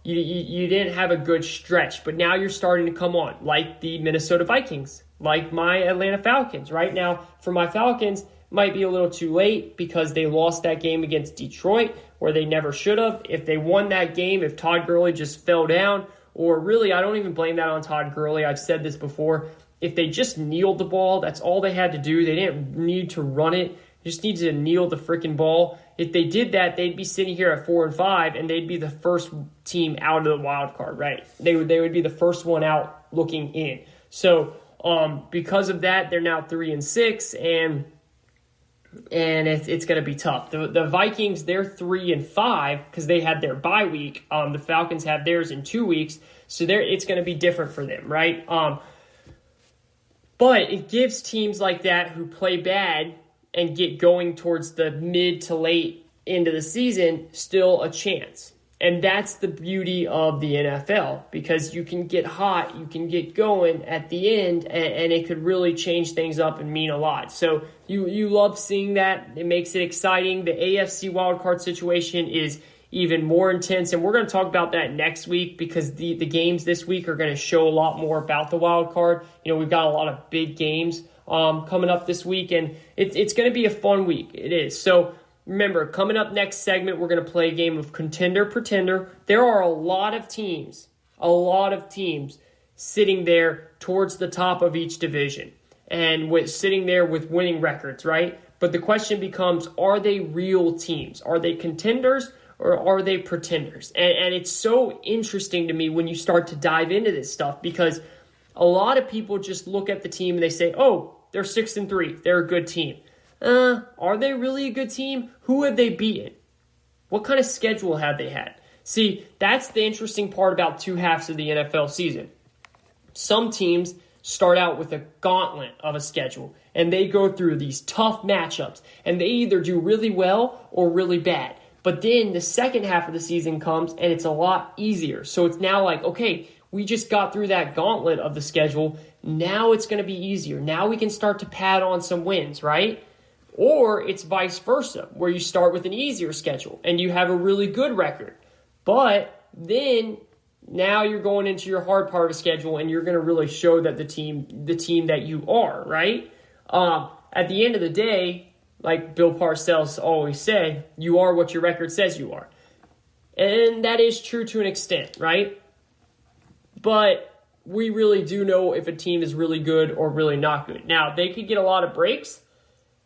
You didn't have a good stretch, but now you're starting to come on, like the Minnesota Vikings, like my Atlanta Falcons. Right now, for my Falcons, might be a little too late because they lost that game against Detroit where they never should have. If they won that game, if Todd Gurley just fell down, or really, I don't even blame that on Todd Gurley. I've said this before. If they just kneeled the ball, that's all they had to do. They didn't need to run it. They just needed to kneel the freaking ball. If they did that, they'd be sitting here at 4-5, and they'd be the first team out of the wild card, right? They would be the first one out looking in. So because of that, they're now 3-6, and it's going to be tough. The Vikings, they're 3-5 because they had their bye week. The Falcons have theirs in 2 weeks, so it's going to be different for them, right? But it gives teams like that who play bad and get going towards the mid to late end of the season still a chance. And that's the beauty of the NFL, because you can get hot, you can get going at the end, and it could really change things up and mean a lot. So you love seeing that. It makes it exciting. The AFC wildcard situation is even more intense, and we're going to talk about that next week because the games this week are going to show a lot more about the wild card. You know, we've got a lot of big games coming up this week, and it's going to be a fun week. It is. So remember, coming up next segment, we're going to play a game of Contender, Pretender. There are a lot of teams sitting there towards the top of each division and sitting there with winning records, right? But the question becomes, are they real teams? Are they contenders or are they pretenders? And it's so interesting to me when you start to dive into this stuff, because a lot of people just look at the team and they say, oh, they're 6-3. They're a good team. Are they really a good team? Who have they beaten? What kind of schedule have they had? See, that's the interesting part about two halves of the NFL season. Some teams start out with a gauntlet of a schedule, and they go through these tough matchups, and they either do really well or really bad. But then the second half of the season comes, and it's a lot easier. So it's now like, okay, we just got through that gauntlet of the schedule. Now it's going to be easier. Now we can start to pad on some wins, right? Or it's vice versa, where you start with an easier schedule, and you have a really good record. But then now you're going into your hard part of the schedule, and you're going to really show that the team that you are, right? At the end of the day, like Bill Parcells always said, you are what your record says you are. And that is true to an extent, right? But we really do know if a team is really good or really not good. Now, they could get a lot of breaks,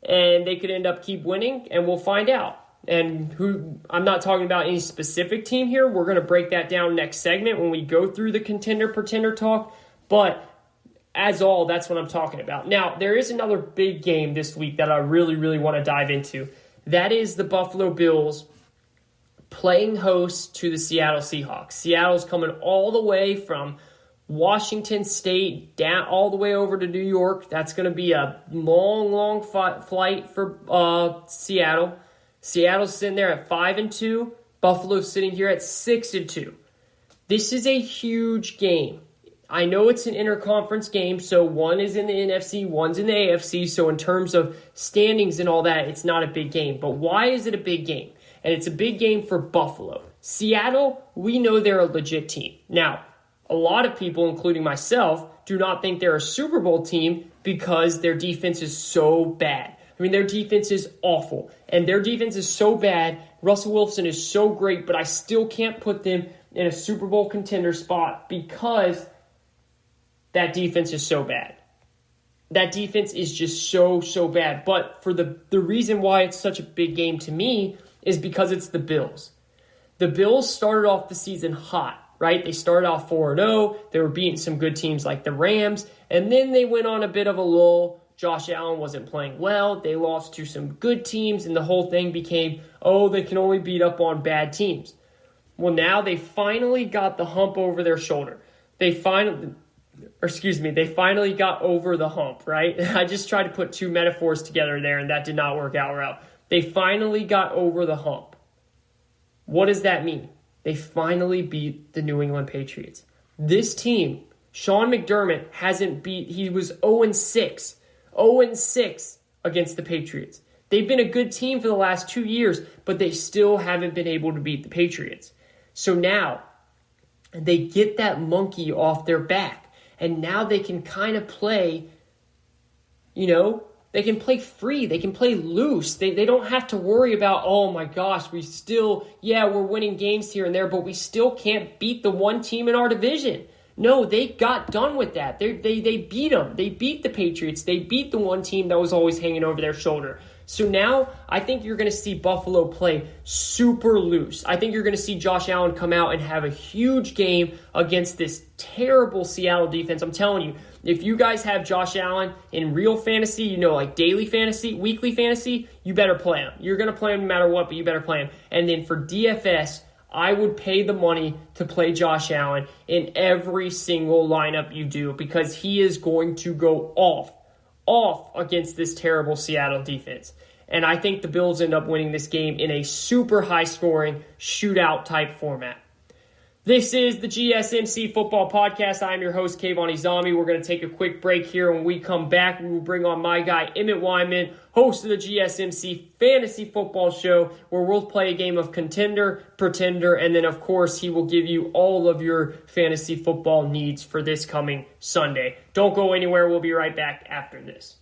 and they could end up keep winning, and we'll find out. And I'm not talking about any specific team here. We're going to break that down next segment when we go through the contender-pretender talk. But as all, that's what I'm talking about. Now, there is another big game this week that I really, really want to dive into. That is the Buffalo Bills playing host to the Seattle Seahawks. Seattle's coming all the way from Washington State down all the way over to New York. That's going to be a long flight for Seattle. Seattle's sitting there at 5-2. Buffalo's sitting here at 6-2. This is a huge game. I know it's an interconference game, so one is in the NFC, one's in the AFC, so in terms of standings and all that, it's not a big game. But why is it a big game? And it's a big game for Buffalo. Seattle, we know they're a legit team. Now, a lot of people, including myself, do not think they're a Super Bowl team because their defense is so bad. I mean, their defense is awful, and their defense is so bad. Russell Wilson is so great, but I still can't put them in a Super Bowl contender spot because that defense is so bad. That defense is just so bad. But for the reason why it's such a big game to me is because it's the Bills. The Bills started off the season hot, right? They started off 4-0. They were beating some good teams like the Rams, and then they went on a bit of a lull. Josh Allen wasn't playing well. They lost to some good teams, and the whole thing became, they can only beat up on bad teams. Well, now they finally got the hump over their shoulder. They finally got over the hump, right? I just tried to put two metaphors together there, and that did not work out well. They finally got over the hump. What does that mean? They finally beat the New England Patriots. This team, Sean McDermott he was 0-6. 0-6 against the Patriots. They've been a good team for the last 2 years, but they still haven't been able to beat the Patriots. So now they get that monkey off their back, and now they can kind of play, they can play free. They can play loose. They don't have to worry about, oh my gosh, we're winning games here and there, but we still can't beat the one team in our division. No, they got done with that. They beat them. They beat the Patriots. They beat the one team that was always hanging over their shoulder. So now I think you're going to see Buffalo play super loose. I think you're going to see Josh Allen come out and have a huge game against this terrible Seattle defense. I'm telling you, if you guys have Josh Allen in real fantasy, like daily fantasy, weekly fantasy, you better play him. You're going to play him no matter what, but you better play him. And then for DFS, I would pay the money to play Josh Allen in every single lineup you do because he is going to go off against this terrible Seattle defense. And I think the Bills end up winning this game in a super high-scoring shootout type format. This is the GSMC Football Podcast. I am your host, Kayvon. We're going to take a quick break here. When we come back, we will bring on my guy, Emmet Weinman, host of the GSMC Fantasy Football Show, where we'll play a game of Contender, Pretender, and then, of course, he will give you all of your fantasy football needs for this coming Sunday. Don't go anywhere. We'll be right back after this.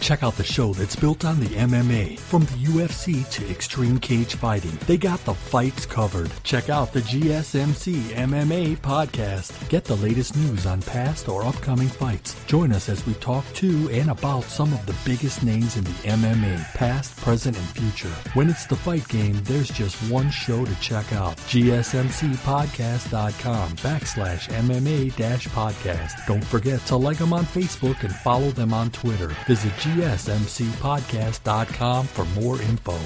Check out the show that's built on the MMA, from the UFC to extreme cage fighting. They got the fights covered. Check out the GSMC MMA podcast. Get the latest news on past or upcoming fights. Join us as we talk to and about some of the biggest names in the MMA, past, present, and future. When it's the fight game, there's just one show to check out. GSMCpodcast.com/MMA-podcast. Don't forget to like them on Facebook and follow them on Twitter. Visit GSMCpodcast.com for more info.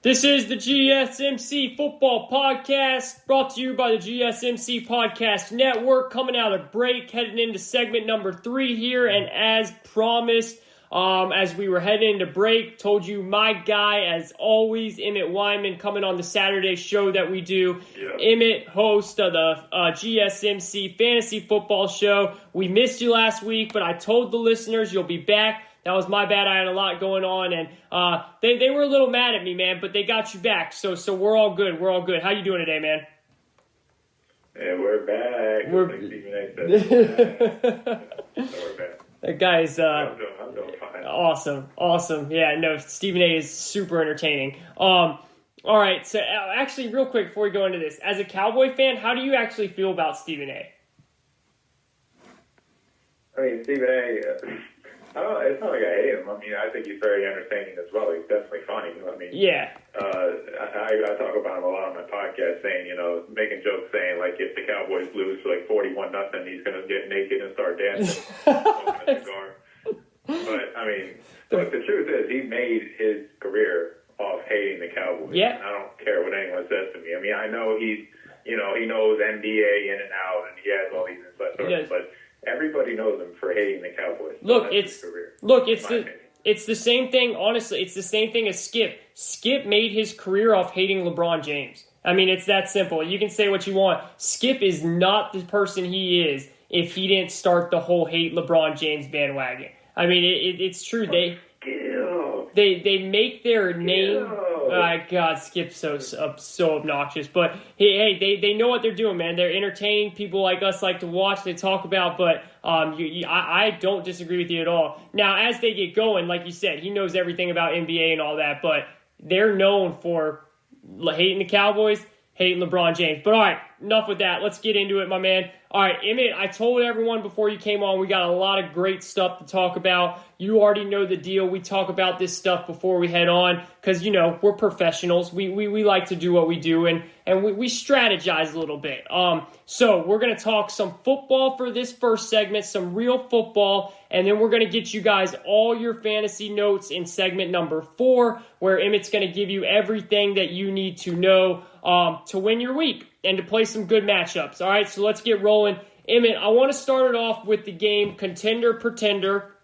This is the GSMC Football Podcast, brought to you by the GSMC Podcast Network, coming out of break, heading into segment number 3 here, and as promised, as we were heading into break, told you my guy, as always, Emmet Weinman, coming on the Saturday show that we do. Yeah. Emmet, host of the GSMC Fantasy Football Show. We missed you last week, but I told the listeners you'll be back. That was my bad. I had a lot going on, and they were a little mad at me, man, but they got you back, so we're all good. We're all good. How you doing today, man? Yeah, we're back. Like Stephen A. said, we're back. That guy's I'm doing fine. Awesome. Yeah, no, Stephen A. is super entertaining. All right, so actually, real quick before we go into this, as a Cowboy fan, how do you actually feel about Stephen A.? I mean, Stephen A., it's not like I hate him. I mean, I think he's very entertaining as well. He's definitely funny. I mean, yeah. I talk about him a lot on my podcast, saying, making jokes saying, like, if the Cowboys lose like 41-0, he's going to get naked and start dancing, smoking a cigar. But I mean, look, the truth is, he made his career off hating the Cowboys. Yeah. I don't care what anyone says to me. I mean, I know he knows NBA in and out, and he has all these inside sources, but everybody knows him for hating the Cowboys. It's the same thing, honestly. It's the same thing as Skip. Skip made his career off hating LeBron James. I mean, it's that simple. You can say what you want. Skip is not the person he is if he didn't start the whole hate LeBron James bandwagon. I mean, it's true. They make their name. God, Skip's so obnoxious. But hey, they know what they're doing, man. They're entertaining. People like us like to watch. They talk about. But I don't disagree with you at all. Now, as they get going, like you said, he knows everything about NBA and all that. But they're known for hating the Cowboys, hating LeBron James. But all right, enough with that. Let's get into it, my man. All right, Emmet, I told everyone before you came on, we got a lot of great stuff to talk about. You already know the deal. We talk about this stuff before we head on because, we're professionals. We like to do what we do, and we strategize a little bit. So we're going to talk some football for this first segment, some real football, and then we're going to get you guys all your fantasy notes in segment number 4, where Emmet's going to give you everything that you need to know to win your week and to play some good matchups. All right, so let's get rolling. Emmet, I want to start it off with the game Contender, Pretender.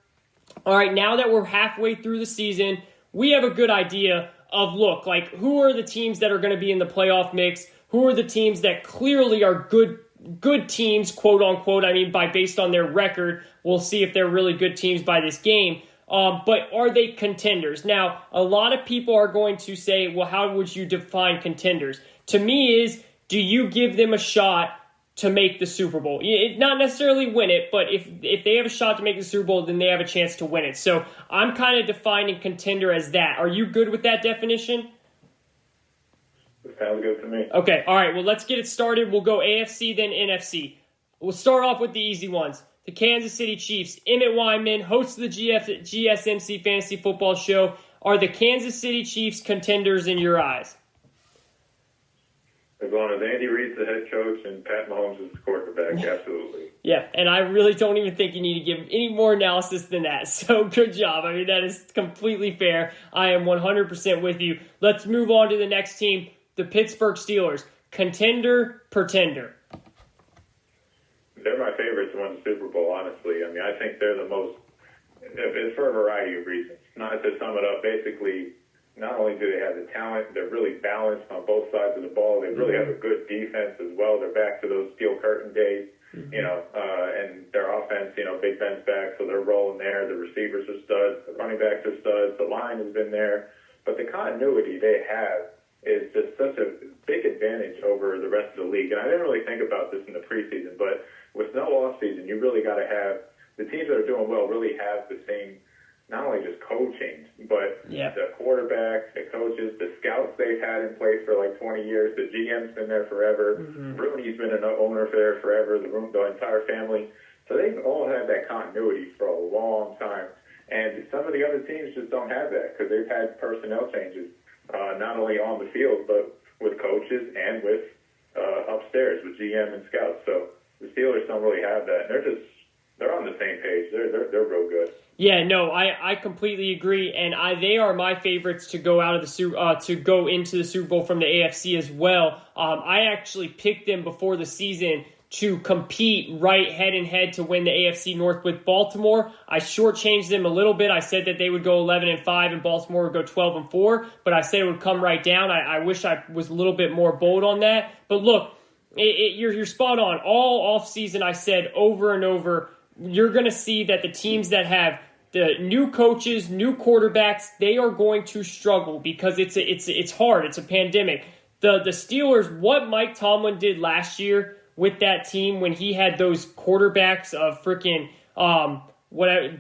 All right, now that we're halfway through the season, we have a good idea of, who are the teams that are going to be in the playoff mix? Who are the teams that clearly are good teams, quote unquote? I mean, based on their record, we'll see if they're really good teams by this game. But are they contenders? Now, a lot of people are going to say, well, how would you define contenders? To me do you give them a shot to make the Super Bowl? Not necessarily win it, but if they have a shot to make the Super Bowl, then they have a chance to win it. So I'm kind of defining contender as that. Are you good with that definition? Sounds good to me. Okay, all right. Well, let's get it started. We'll go AFC, then NFC. We'll start off with the easy ones. The Kansas City Chiefs. Emmet Weinman, host of the GSMC Fantasy Football Show. Are the Kansas City Chiefs contenders in your eyes? As long as Andy Reid's the head coach and Pat Mahomes is the quarterback, absolutely. Yeah, and I really don't even think you need to give any more analysis than that. So good job. I mean, that is completely fair. I am 100% with you. Let's move on to the next team, the Pittsburgh Steelers. Contender, pretender. They're my favorites to win the Super Bowl, honestly. I mean, I think they're the most, it's for a variety of reasons. Not to sum it up, basically, not only do they have the talent, they're really balanced on both sides of the ball. They really have a good defense as well. They're back to those steel curtain days, and their offense, Big Ben's back, so they're rolling there. The receivers are studs. The running backs are studs. The line has been there. But the continuity they have is just such a big advantage over the rest of the league. And I didn't really think about this in the preseason, but with no offseason, you really got to have the teams that are doing well really have the same, not only just coaching, but the quarterbacks, the coaches, the scouts they've had in place for like 20 years. The GM's been there forever. Rooney's been an owner there forever. The entire family. So they've all had that continuity for a long time. And some of the other teams just don't have that because they've had personnel changes, not only on the field, but with coaches and with upstairs with GM and scouts. So the Steelers don't really have that. They're on the same page. They're real good. Yeah, no, I completely agree, and they are my favorites to go out of the to go into the Super Bowl from the AFC as well. I actually picked them before the season to compete right head-to-head to win the AFC North with Baltimore. I shortchanged them a little bit. I said that they would go 11-5 and Baltimore would go 12-4, but I said it would come right down. I wish I was a little bit more bold on that. But look, you're spot on. All offseason I said over and over, you're going to see that the teams that have the new coaches, new quarterbacks, they are going to struggle because it's hard. It's a pandemic. The Steelers, what Mike Tomlin did last year with that team when he had those quarterbacks of freaking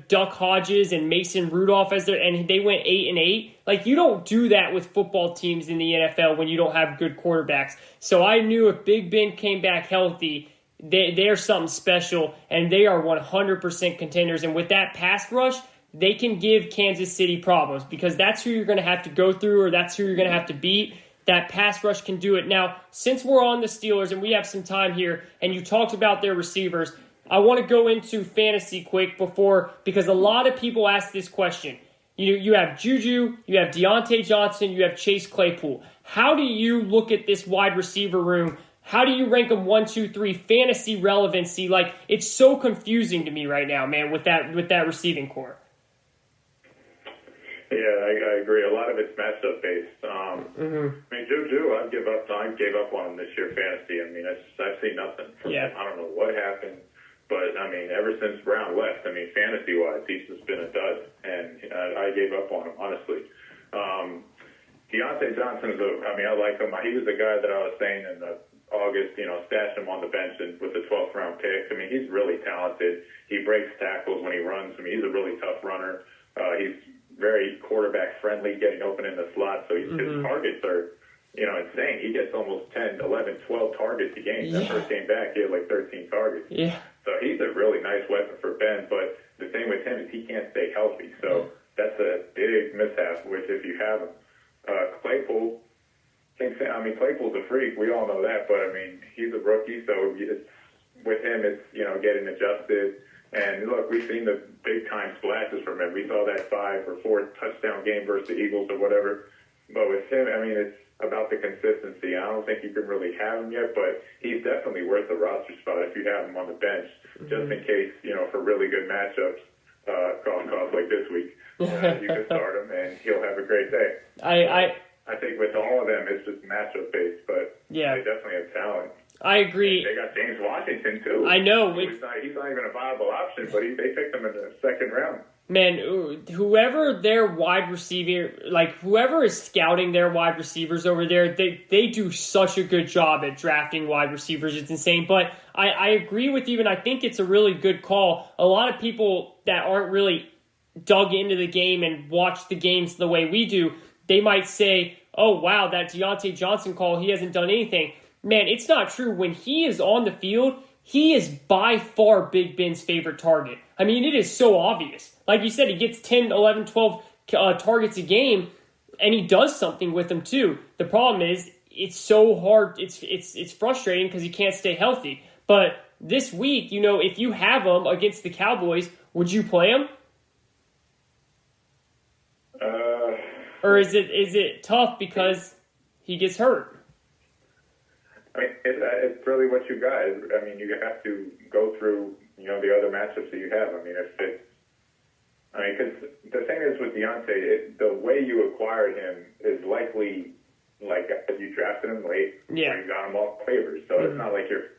Duck Hodges and Mason Rudolph and they went 8-8. Like, you don't do that with football teams in the NFL when you don't have good quarterbacks. So I knew if Big Ben came back healthy, they're something special, and they are 100% contenders. And with that pass rush, they can give Kansas City problems because that's who you're going to have to go through, or that's who you're going to have to beat. That pass rush can do it. Now, since we're on the Steelers and we have some time here, and you talked about their receivers, I want to go into fantasy quick because a lot of people ask this question. You have Juju, you have Deontay Johnson, you have Chase Claypool. How do you look at this wide receiver room? How do you rank them 1, 2, 3 fantasy relevancy? Like, it's so confusing to me right now, man, with that receiving core. Yeah, I agree. A lot of it's matchup based. I mean, Juju, I gave up on him this year fantasy. I mean, I've seen nothing from him. I don't know what happened, but I mean, ever since Brown left, I mean, fantasy wise, he's just been a dud, and I gave up on him honestly. Deontay Johnson I like him. He was the guy that I was saying in the August, stash him on the bench and with the 12th round pick. I mean, he's really talented. He breaks tackles when he runs. I mean, he's a really tough runner. He's very quarterback friendly, getting open in the slot. So his targets are, insane. He gets almost 10, 11, 12 targets a game. That first game back, he had like 13 targets. Yeah. So he's a really nice weapon for Ben. But the thing with him is he can't stay healthy. So that's a big mishap, which if you have him. Claypool, Claypool's a freak. We all know that, but I mean, he's a rookie, so with him, it's getting adjusted. And look, we've seen the big time splashes from him. We saw that 5 or 4 touchdown game versus the Eagles or whatever. But with him, I mean, it's about the consistency. I don't think you can really have him yet, but he's definitely worth the roster spot if you have him on the bench, just in case for really good matchups, cough like this week. You can start him, and he'll have a great day. I think with all of them, it's just matchup based, but they definitely have talent. I agree. And they got James Washington too. I know. He's not even a viable option, but they picked him in the second round. Man, whoever their wide receiver, whoever is scouting their wide receivers over there, they do such a good job at drafting wide receivers. It's insane. But I agree with you, and I think it's a really good call. A lot of people that aren't really dug into the game and watch the games the way we do, they might say, oh, wow, that Deontay Johnson call, he hasn't done anything. Man, it's not true. When he is on the field, he is by far Big Ben's favorite target. I mean, it is so obvious. Like you said, he gets 10, 11, 12 targets a game, and he does something with them too. The problem is it's so hard. It's frustrating because he can't stay healthy. But this week, if you have him against the Cowboys, would you play him? Or is it tough because he gets hurt? I mean, it's really what you got. I mean, you have to go through, the other matchups that you have. I mean, because the thing is with Deontay, the way you acquired him is likely like you drafted him late, or you got him off waivers. So it's not like you're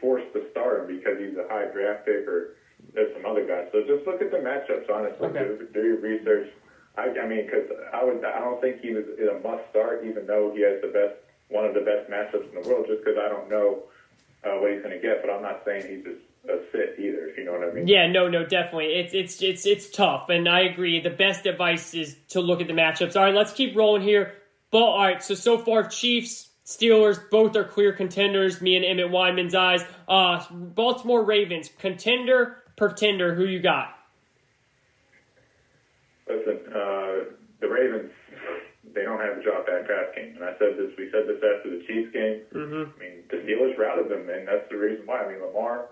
forced to start him because he's a high draft pick or there's some other guys. So just look at the matchups, honestly. Okay. Do your research. I mean, because I don't think he was a must start, even though he has one of the best matchups in the world. Just because I don't know what he's going to get, but I'm not saying he's just a sit either. If you know what I mean? Yeah, no, definitely. It's tough, and I agree. The best advice is to look at the matchups. All right, let's keep rolling here. But all right, so far, Chiefs, Steelers, both are clear contenders. Me and Emmet Weinman's eyes. Baltimore Ravens, contender, pretender. Who you got? Listen, the Ravens, they don't have a drop-back pass game. And we said this after the Chiefs game. Mm-hmm. I mean, the Steelers routed them, and that's the reason why. I mean, Lamar,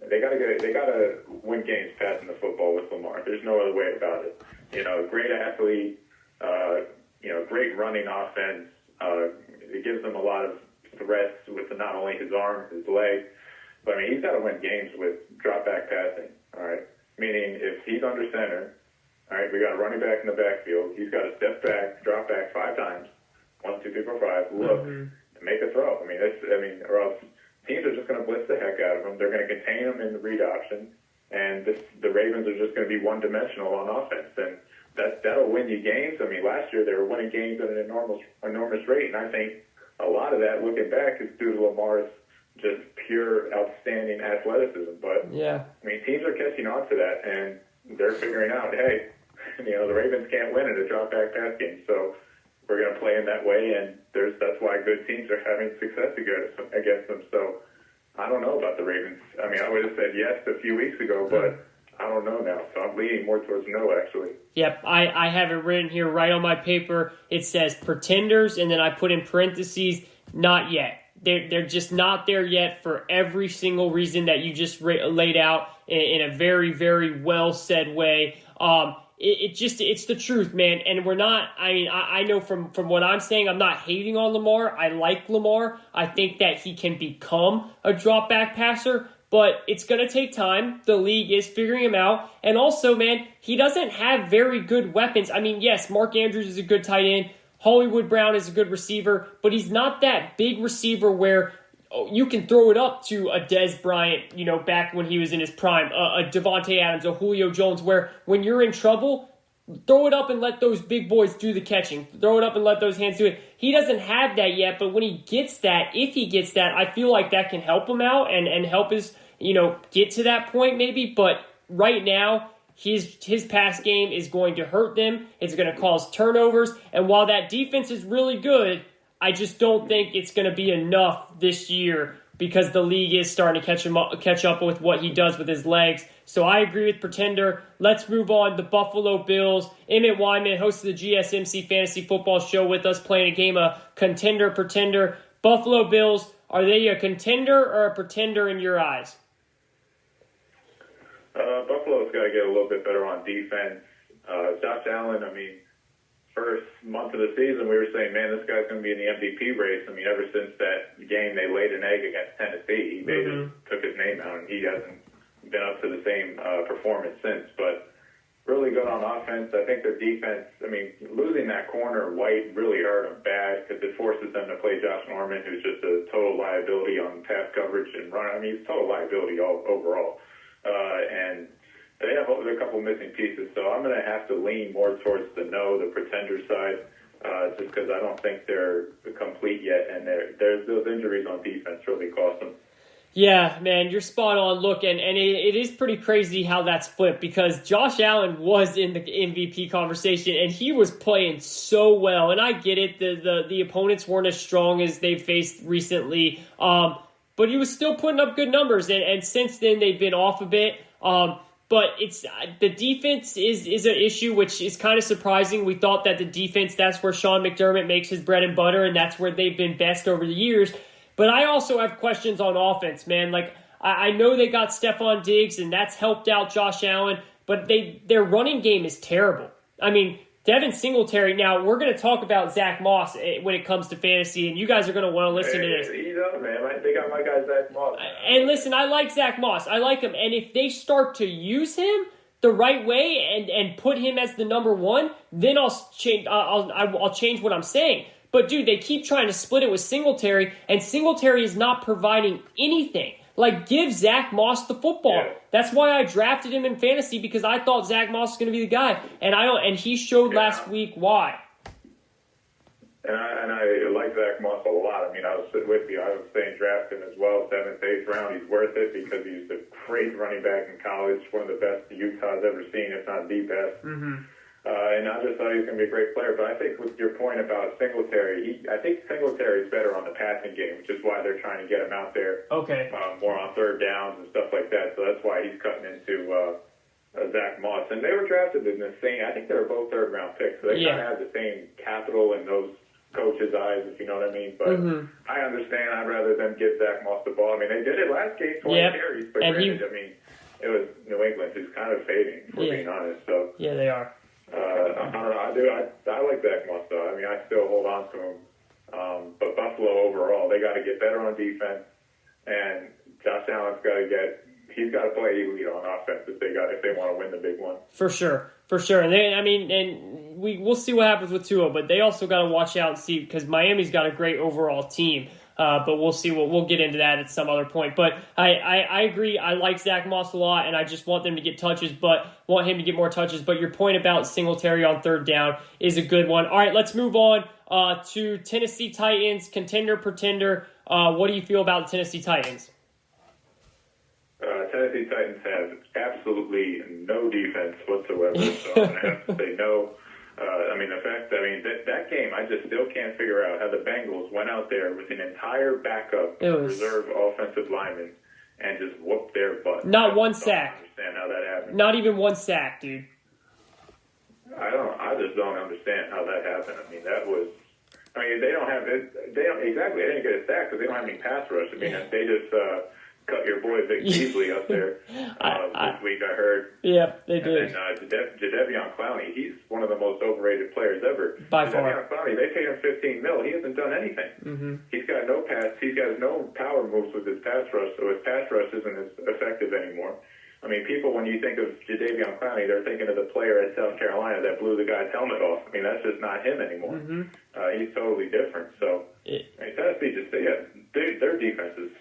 they gotta win games passing the football with Lamar. There's no other way about it. Great athlete, great running offense. It gives them a lot of threats with not only his arm, his leg, but I mean, he's got to win games with drop-back passing, all right? Meaning, if he's under center, all right, we got a running back in the backfield. He's got to step back, drop back 5 times. 1, 2, 3, 4, 5. Look, and make a throw. Or else teams are just going to blitz the heck out of him. They're going to contain him in the read option, and the Ravens are just going to be one-dimensional on offense. And that'll win you games. I mean, last year they were winning games at an enormous rate, and I think a lot of that, looking back, is due to Lamar's just pure outstanding athleticism. But I mean, teams are catching on to that, and they're figuring out, hey, the Ravens can't win in a drop-back pass game, so we're going to play in that way, and that's why good teams are having success against them. So I don't know about the Ravens. I mean, I would have said yes a few weeks ago, but I don't know now. So I'm leaning more towards no, actually. Yep, I have it written here right on my paper. It says pretenders, and then I put in parentheses, not yet. They're just not there yet for every single reason that you just laid out in a very, very well said way. It's the truth, man. And we're not, I know from what I'm saying, I'm not hating on Lamar. I like Lamar. I think that he can become a drop back passer, but it's going to take time. The league is figuring him out. And also, man, he doesn't have very good weapons. I mean, yes, Mark Andrews is a good tight end. Hollywood Brown is a good receiver, but he's not that big receiver where you can throw it up to a Dez Bryant, back when he was in his prime, a Devontae Adams, a Julio Jones, where when you're in trouble, throw it up and let those big boys do the catching. Throw it up and let those hands do it. He doesn't have that yet, but when he gets that, if he gets that, I feel like that can help him out and help us, get to that point maybe. But right now, his pass game is going to hurt them. It's going to cause turnovers. And while that defense is really good, I just don't think it's going to be enough this year because the league is starting to catch up with what he does with his legs. So I agree with pretender. Let's move on. The Buffalo Bills. Emmet Weinman, host of the GSMC Fantasy Football Show with us, playing a game of contender, pretender. Buffalo Bills, are they a contender or a pretender in your eyes? Buffalo's got to get a little bit better on defense. Josh Allen, first month of the season, we were saying, man, this guy's going to be in the MVP race. Ever since that game they laid an egg against Tennessee, they just took his name out, and he hasn't been up to the same performance since. But really good on offense. I think their defense, losing that corner, White, really hurt them bad because it forces them to play Josh Norman, who's just a total liability on pass coverage and run. He's a total liability overall. And they have a couple missing pieces, so I'm going to have to lean more towards the pretender side, just because I don't think they're complete yet, and there's those injuries on defense really cost them. Yeah, man, you're spot on. Look, and it is pretty crazy how that's flipped because Josh Allen was in the MVP conversation, and he was playing so well. And I get it, the opponents weren't as strong as they've faced recently, but he was still putting up good numbers, and since then they've been off a bit. But it's the defense is an issue, which is kind of surprising. We thought that the defense, that's where Sean McDermott makes his bread and butter, and that's where they've been best over the years. But I also have questions on offense, man. Like, I know they got Stephon Diggs, and that's helped out Josh Allen, but their running game is terrible. I mean, Devin Singletary, now we're going to talk about Zach Moss when it comes to fantasy, and you guys are going to want to listen to this. He's up, man. They got my guy Zach Moss. And listen, I like Zach Moss. I like him. And if they start to use him the right way and put him as the number one, then I'll change what I'm saying. But, dude, they keep trying to split it with Singletary, and Singletary is not providing anything. Like, give Zach Moss the football. Yeah. That's why I drafted him in fantasy, because I thought Zach Moss was going to be the guy. And he showed last week why. And I like Zach Moss a lot. I mean, I was with you. I was saying draft him as well, 7th, 8th round. He's worth it because he's a great running back in college, one of the best Utah's ever seen, if not the best. Mm-hmm. And I just thought he was going to be a great player. But I think with your point about Singletary, I think Singletary is better on the passing game, which is why they're trying to get him out there more on third downs and stuff like that. So that's why he's cutting into Zach Moss. And they were drafted in the same, I think they were both third-round picks. So they kind of have the same capital in those coaches' eyes, if you know what I mean. But I understand. I'd rather them give Zach Moss the ball. I mean, they did it last game, 20 carries. But granted, I mean, it was New England who's kind of fading, for being honest. So yeah, they are. I don't know. I like Zach Moss, though. I mean, I still hold on to him. But Buffalo overall, they got to get better on defense, and Josh Allen's he's got to play elite on offense if they want to win the big one. For sure. And we'll see what happens with Tua, but they also got to watch out and see, because Miami's got a great overall team. But we'll see. We'll get into that at some other point. But I agree. I like Zach Moss a lot, and I just want them to get touches, but want him to get more touches. But your point about Singletary on third down is a good one. All right, let's move on to Tennessee Titans, contender, pretender. What do you feel about the Tennessee Titans? Tennessee Titans have absolutely no defense whatsoever, so I'm going to have to say no. That game, I just still can't figure out how the Bengals went out there with an entire backup reserve offensive lineman and just whooped their butt. Not one sack. I don't understand how that happened. Not even one sack, dude. I just don't understand how that happened. I mean, they don't have it. They didn't get a sack because they don't have any pass rush. I mean, they just cut your boy Vic Beasley up there this week, I heard. Yep, they did. And Jadeveon Clowney, he's one of the most overrated players ever. By far. Jadeveon Clowney, they paid him $15 million. He hasn't done anything. Mm-hmm. He's got no pass. He's got no power moves with his pass rush, so his pass rush isn't as effective anymore. I mean, people, when you think of Jadeveon Clowney, they're thinking of the player at South Carolina that blew the guy's helmet off. I mean, that's just not him anymore. Mm-hmm. He's totally different. So, Tennessee their defense is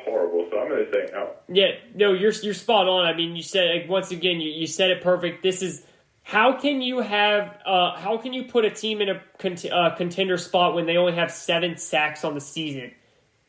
horrible, so I'm going to say no. Yeah, no, you're spot on. I mean, you said, once again, you said it perfect. This is, how can you put a team in a contender spot when they only have 7 sacks on the season?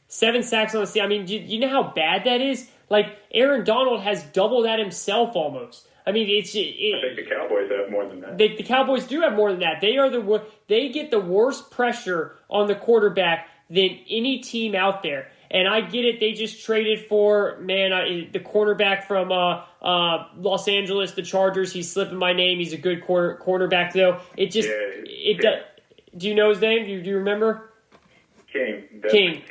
7 sacks on the season. I mean, you know how bad that is? Like, Aaron Donald has double that himself almost. I mean, I think the Cowboys have more than that. The Cowboys do have more than that. They get the worst pressure on the quarterback than any team out there. And I get it. They just traded for, the cornerback from Los Angeles, the Chargers. He's slipping my name. He's a good cornerback, though. Do you know his name? Do you remember? King.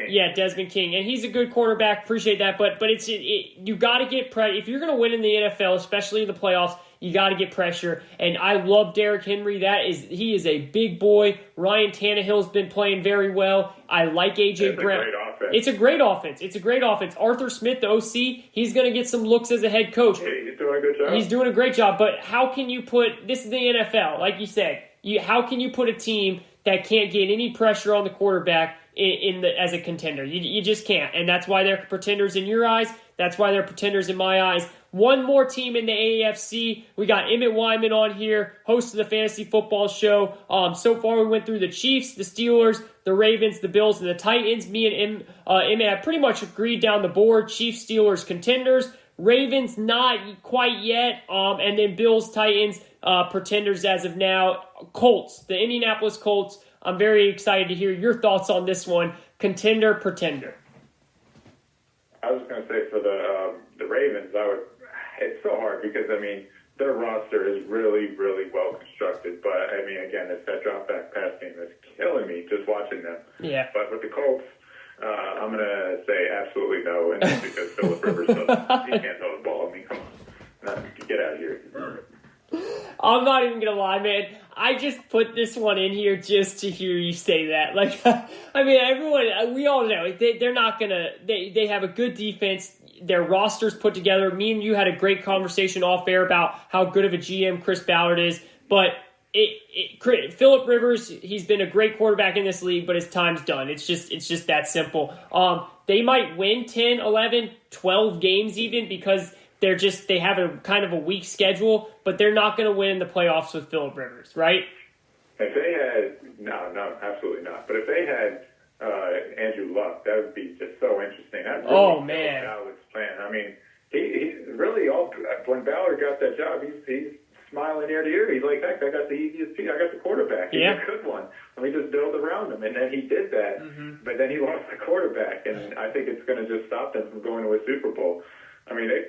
Yeah, Desmond King. And he's a good quarterback. Appreciate that. But you got to get pressure. If you're going to win in the NFL, especially in the playoffs, you got to get pressure. And I love Derrick Henry. He is a big boy. Ryan Tannehill's been playing very well. I like A.J. Brown. It's a great offense. Arthur Smith, the OC, he's going to get some looks as a head coach. He's doing a good job. He's doing a great job. But how can you this is the NFL, like you said. How can you put a team that can't get any pressure on the quarterback as a contender? You just can't. And that's why they're pretenders in your eyes. That's why they're pretenders in my eyes. One more team in the AFC. We got Emmet Weinman on here, host of the Fantasy Football Show. So far, we went through the Chiefs, the Steelers, the Ravens, the Bills, and the Titans. Me and Emmet have pretty much agreed down the board. Chiefs, Steelers, contenders. Ravens, not quite yet. And then Bills, Titans, pretenders as of now. Colts, the Indianapolis Colts. I'm very excited to hear your thoughts on this one. Contender, pretender. I was going to say for the Ravens, it's so hard because, I mean, their roster is really, really well constructed. But, I mean, again, it's that drop-back pass game that's killing me just watching them. Yeah. But with the Colts, I'm going to say absolutely no, and that's because Phillip Rivers he can't throw the ball. I mean, come on. Get out of here. I'm not even going to lie, man. I just put this one in here just to hear you say that. Like, I mean, everyone, we all know, they're not going to, they have a good defense. Their roster's put together. Me and you had a great conversation off air about how good of a GM Chris Ballard is, but Phillip Rivers, he's been a great quarterback in this league, but his time's done. It's just that simple. They might win 10, 11, 12 games even because they have a kind of a weak schedule, but they're not going to win the playoffs with Phillip Rivers, right? If they had, no, absolutely not. But if they had Andrew Luck, that would be just so interesting. That really man. Ballard's plan. I mean, he really, when Ballard got that job, he's smiling ear to ear. He's like, heck, I got the easiest piece. I got the quarterback. He's a good one. Let me just build around him. And then he did that, but then he lost the quarterback. And I think it's going to just stop them from going to a Super Bowl. I mean, they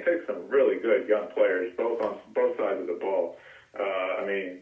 picked some really good young players, both on both sides of the ball. I mean,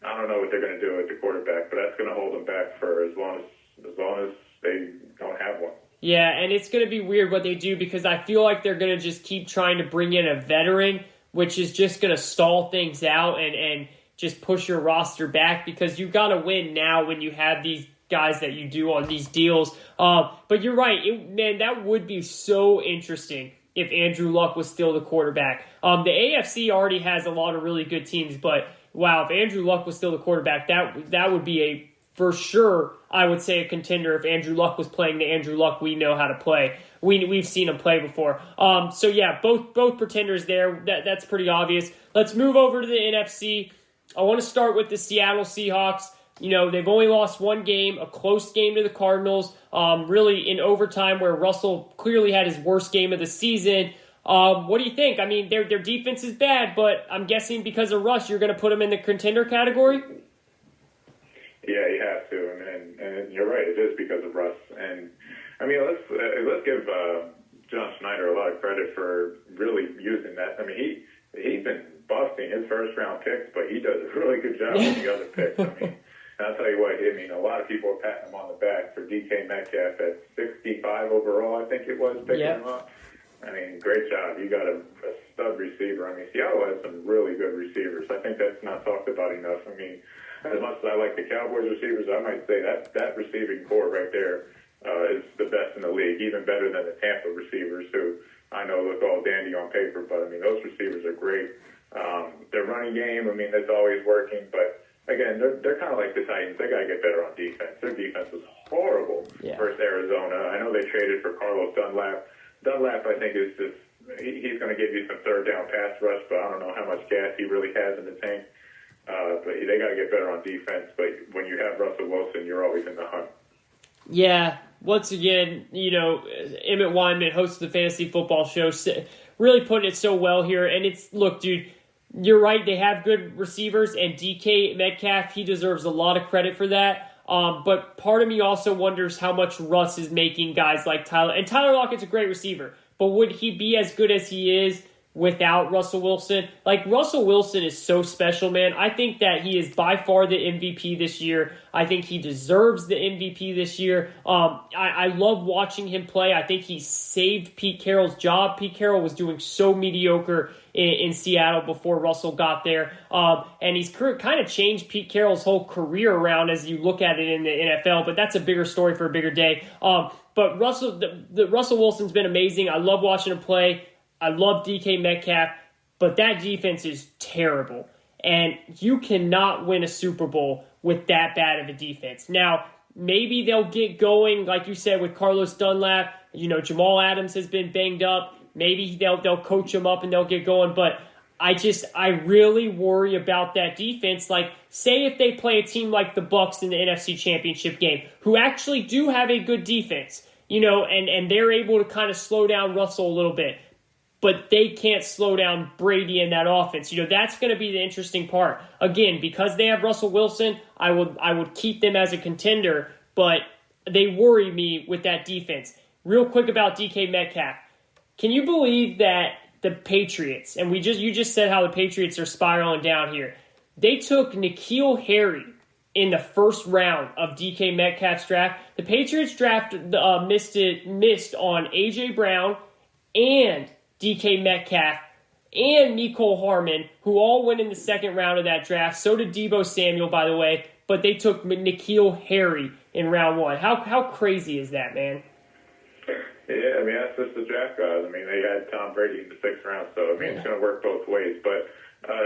I don't know what they're going to do with the quarterback, but that's going to hold them back for as long as they don't have one. Yeah, and it's going to be weird what they do because I feel like they're going to just keep trying to bring in a veteran, which is just going to stall things out and just push your roster back because you got to win now when you have these guys that you do on these deals. But you're right, man, that would be so interesting if Andrew Luck was still the quarterback. The AFC already has a lot of really good teams, but wow, if Andrew Luck was still the quarterback, that would be for sure, I would say a contender if Andrew Luck was playing the Andrew Luck we know how to play. We've seen him play before. So yeah, both pretenders there. That's pretty obvious. Let's move over to the NFC. I want to start with the Seattle Seahawks. You know, they've only lost one game, a close game to the Cardinals, really in overtime where Russell clearly had his worst game of the season. What do you think? I mean, their defense is bad, but I'm guessing because of Russ, you're going to put them in the contender category? Yeah, you have to, and you're right. It is because of Russ. And I mean, let's give John Schneider a lot of credit for really using that. I mean, he's been busting his first round picks, but he does a really good job with the other picks. I mean, and I'll tell you what. I mean, a lot of people are patting him on the back for DK Metcalf at 65 overall. I think it was picking him up. I mean, great job. You got a stud receiver. I mean, Seattle has some really good receivers. I think that's not talked about enough. I mean, as much as I like the Cowboys receivers, I might say that receiving core right there is the best in the league, even better than the Tampa receivers, who I know look all dandy on paper, but I mean, those receivers are great. Their running game, I mean, that's always working, but again, they're kind of like the Titans. They got to get better on defense. Their defense was horrible versus Arizona. I know they traded for Carlos Dunlap. Dunlap, I think, is just he's going to give you some third down pass rush, but I don't know how much gas he really has in the tank. But they got to get better on defense. But when you have Russell Wilson, you're always in the hunt. Yeah. Once again, you know, Emmet Weinman, host of the Fantasy Football Show, really putting it so well here. And look, dude, you're right. They have good receivers, and DK Metcalf, he deserves a lot of credit for that. But part of me also wonders how much Russ is making guys like Tyler. And Tyler Lockett's a great receiver, but would he be as good as he is without Russell Wilson? Like, Russell Wilson is so special, man. I think that he is by far the MVP this year. I think he deserves the MVP this year. I love watching him play. I think he saved Pete Carroll's job. Pete Carroll was doing so mediocre in Seattle before Russell got there. And he's kind of changed Pete Carroll's whole career around as you look at it in the NFL, but that's a bigger story for a bigger day. But Russell Wilson's been amazing. I love watching him play. I love DK Metcalf, but that defense is terrible. And you cannot win a Super Bowl with that bad of a defense. Now, maybe they'll get going, like you said, with Carlos Dunlap. You know, Jamal Adams has been banged up. Maybe they'll coach him up and they'll get going. But I really worry about that defense. Like, say if they play a team like the Bucs in the NFC Championship game, who actually do have a good defense, you know, and they're able to kind of slow down Russell a little bit, but they can't slow down Brady in that offense. You know, that's going to be the interesting part. Again, because they have Russell Wilson, I would keep them as a contender, but they worry me with that defense. Real quick about DK Metcalf. Can you believe that the Patriots, and you just said how the Patriots are spiraling down here, they took N'Keal Harry in the first round of DK Metcalf's draft. The Patriots missed on A.J. Brown and DK Metcalf and Mecole Hardman, who all went in the second round of that draft. So did Deebo Samuel, by the way, but they took N'Keal Harry in round 1. How crazy is that, man? Yeah, I mean, that's just the draft guys. I mean, they had Tom Brady in the 6th round, so, I mean, it's going to work both ways. But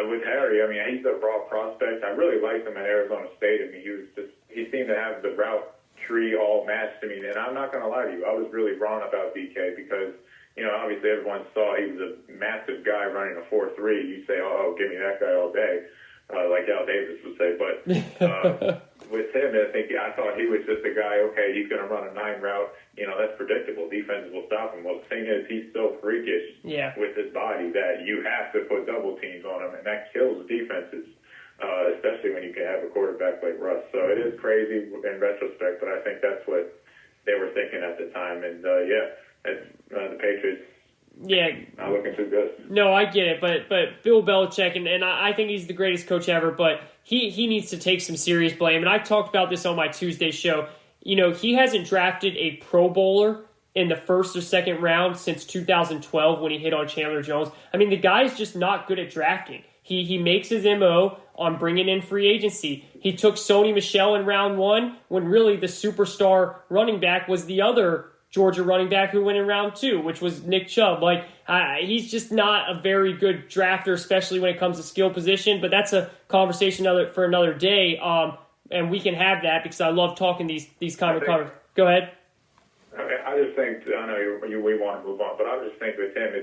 with Harry, I mean, he's a raw prospect. I really liked him at Arizona State. I mean, he seemed to have the route tree all matched to me. And I'm not going to lie to you, I was really wrong about DK because, you know, obviously everyone saw he was a massive guy running a 4.3. You say, oh, give me that guy all day, like Al Davis would say. But with him, I thought he was just a guy, okay, he's going to run a 9 route. You know, that's predictable. Defenses will stop him. Well, the thing is, he's so freakish with his body that you have to put double teams on him, and that kills defenses, especially when you can have a quarterback like Russ. So it is crazy in retrospect, but I think that's what they were thinking at the time. And, the Patriots not looking too good. No, I get it, but Bill Belichick, and I think he's the greatest coach ever, but he needs to take some serious blame. And I talked about this on my Tuesday show. You know, he hasn't drafted a Pro Bowler in the 1st or 2nd round since 2012 when he hit on Chandler Jones. I mean, the guy's just not good at drafting. He makes his MO on bringing in free agency. He took Sony Michel in round 1 when really the superstar running back was the other Georgia running back who went in round 2, which was Nick Chubb. Like, he's just not a very good drafter, especially when it comes to skill position. But that's a conversation for another day. And we can have that because I love talking these kind of conversations. Go ahead. I just think, I know we want to move on, but I just think with him,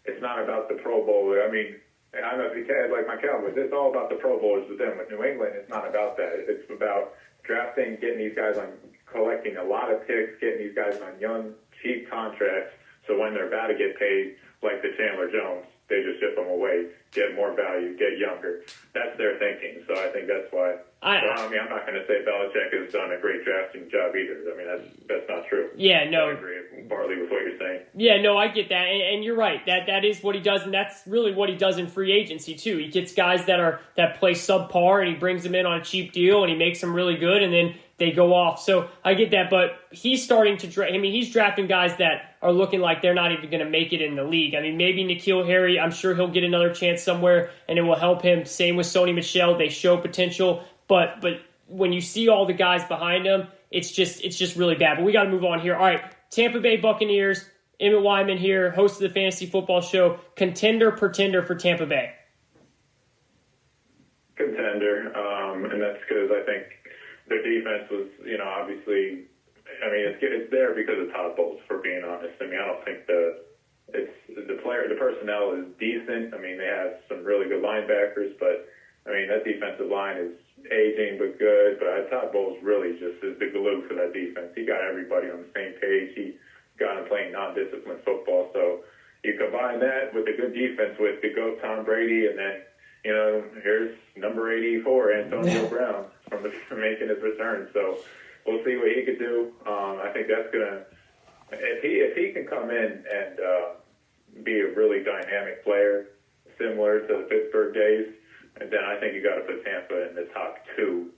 it's not about the Pro Bowler. I mean, I know if you can, like my Cowboys, it's all about the Pro Bowlers with them. With New England, it's not about that. It's about drafting, getting these guys on, collecting a lot of picks, getting these guys on young, cheap contracts, so when they're about to get paid, like the Chandler Jones, they just ship them away, get more value, get younger. That's their thinking. So I think that's why. I'm not going to say Belichick has done a great drafting job either. I mean, that's not true. Yeah, no. I agree partly with what you're saying. Yeah, no, I get that. And you're right. That is what he does, and that's really what he does in free agency, too. He gets guys that play subpar, and he brings them in on a cheap deal, and he makes them really good, and then they go off. So I get that, but he's starting to he's drafting guys that are looking like they're not even going to make it in the league. I mean, maybe N'Keal Harry, I'm sure he'll get another chance somewhere, and it will help him. Same with Sony Michel. They show potential, but when you see all the guys behind him, it's just really bad. But we got to move on here. All right, Tampa Bay Buccaneers, Emmet Weinman here, host of the Fantasy Football Show. Contender, pretender for Tampa Bay? Contender, and that's because I think their defense was, obviously, I mean, it's there because of Todd Bowles, for being honest. I mean, I don't think the personnel is decent. I mean, they have some really good linebackers, but I mean, that defensive line is aging but good. But Todd Bowles really just is the glue for that defense. He got everybody on the same page. He got them playing non-disciplined football. So you combine that with a good defense with the GOAT Tom Brady, and then here's number 84, Antonio Brown, from making his return. So we'll see what he could do. I think that's gonna, if he can come in and be a really dynamic player, similar to the Pittsburgh days, and then I think you got to put Tampa in the top 2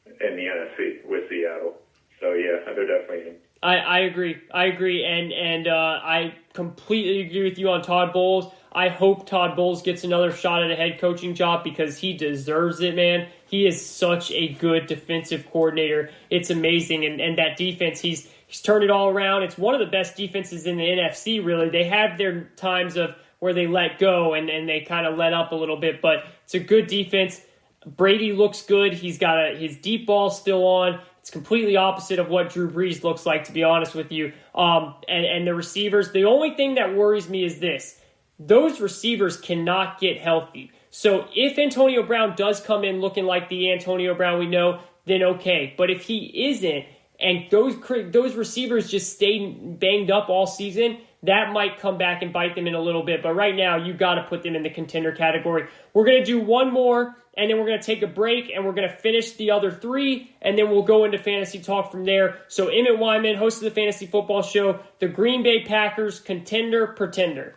in the NFC with Seattle. So yeah, they're definitely in. I agree, and I completely agree with you on Todd Bowles. I hope Todd Bowles gets another shot at a head coaching job because he deserves it, man. He is such a good defensive coordinator. It's amazing, and that defense, he's turned it all around. It's one of the best defenses in the NFC, really. They have their times of where they let go and they kind of let up a little bit, but it's a good defense. Brady looks good. He's got his deep ball still on. It's completely opposite of what Drew Brees looks like, to be honest with you. And the receivers, the only thing that worries me is this. Those receivers cannot get healthy. So if Antonio Brown does come in looking like the Antonio Brown we know, then okay. But if he isn't, and those receivers just stay banged up all season, that might come back and bite them in a little bit. But right now, you got to put them in the contender category. We're going to do one more, and then we're going to take a break, and we're going to finish the other 3, and then we'll go into fantasy talk from there. So Emmet Weinman, host of the Fantasy Football Show, the Green Bay Packers, contender, pretender?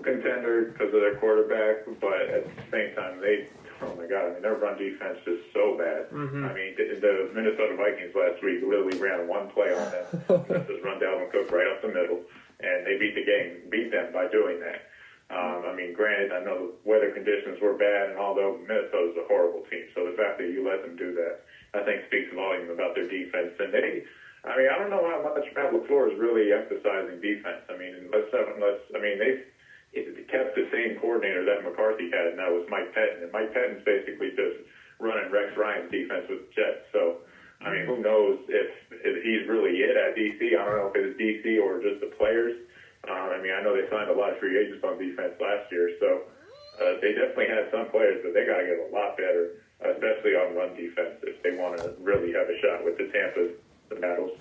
Contender because of their quarterback, but at the same time, they oh my God, I mean, their run defense is so bad. Mm-hmm. I mean, the Minnesota Vikings last week literally ran one play on them. Just run Dalvin Cook right up the middle, and they beat them by doing that. I mean, granted, I know the weather conditions were bad, and although Minnesota's a horrible team, so the fact that you let them do that, I think speaks volume about their defense. And I don't know how much Matt LaFleur is really emphasizing defense. I mean, they've kept the same coordinator that McCarthy had, and that was Mike Pettin. And Mike Pettin's basically just running Rex Ryan's defense with the Jets. So, I mean, who knows if he's really it at DC. I don't know if it's DC or just the players. I know they signed a lot of free agents on defense last year, so they definitely had some players, but they got to get a lot better, especially on run defense, if they want to really have a shot with the battles.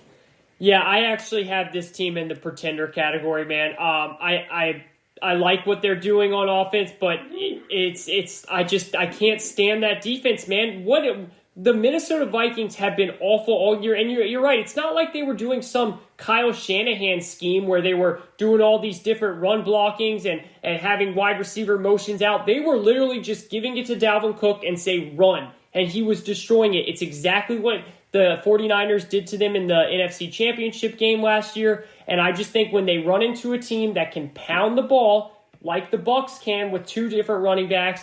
Yeah, I actually have this team in the pretender category, man. I like what they're doing on offense, but I can't stand that defense, man. The Minnesota Vikings have been awful all year, and you're right. It's not like they were doing some Kyle Shanahan scheme where they were doing all these different run blockings and having wide receiver motions out. They were literally just giving it to Dalvin Cook and say run, and he was destroying it. It's exactly what the 49ers did to them in the NFC Championship game last year, and I just think when they run into a team that can pound the ball like the Bucs can with two different running backs,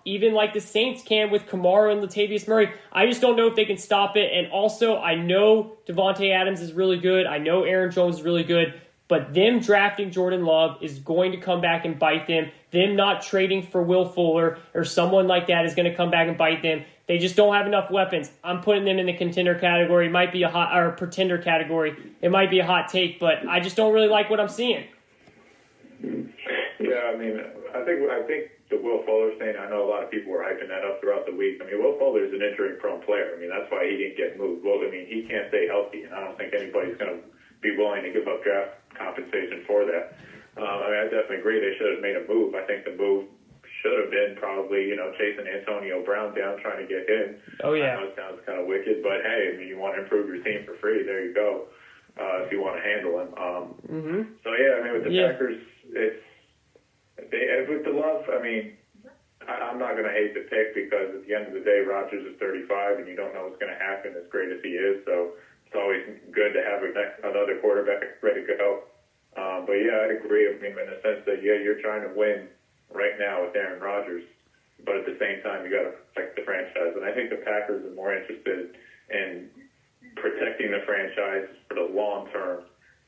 even like the Saints can with Kamara and Latavius Murray, I just don't know if they can stop it. And also, I know Devontae Adams is really good. I know Aaron Jones is really good. But them drafting Jordan Love is going to come back and bite them. Them not trading for Will Fuller or someone like that is going to come back and bite them. They just don't have enough weapons. I'm putting them in the contender category. It might be a pretender category. It might be a hot take, but I just don't really like what I'm seeing. Yeah, I think the Will Fuller thing, I know a lot of people were hyping that up throughout the week. Will Fuller is an injury-prone player. That's why he didn't get moved. Well, he can't stay healthy, and I don't think anybody's going to be willing to give up draft compensation for that. I definitely agree they should have made a move. I think the move should have been probably, chasing Antonio Brown down, trying to get him. Oh, yeah. I know it sounds kind of wicked, but hey, you want to improve your team for free, there you go, if you want to handle him. So, yeah, with the Packers, with the Love, I'm not going to hate the pick because at the end of the day, Rodgers is 35 and you don't know what's going to happen as great as he is. So it's always good to have another quarterback ready to go. But yeah, I agree. In the sense that, you're trying to win right now with Aaron Rodgers, but at the same time, you got to protect the franchise. And I think the Packers are more interested in protecting the franchise for the long term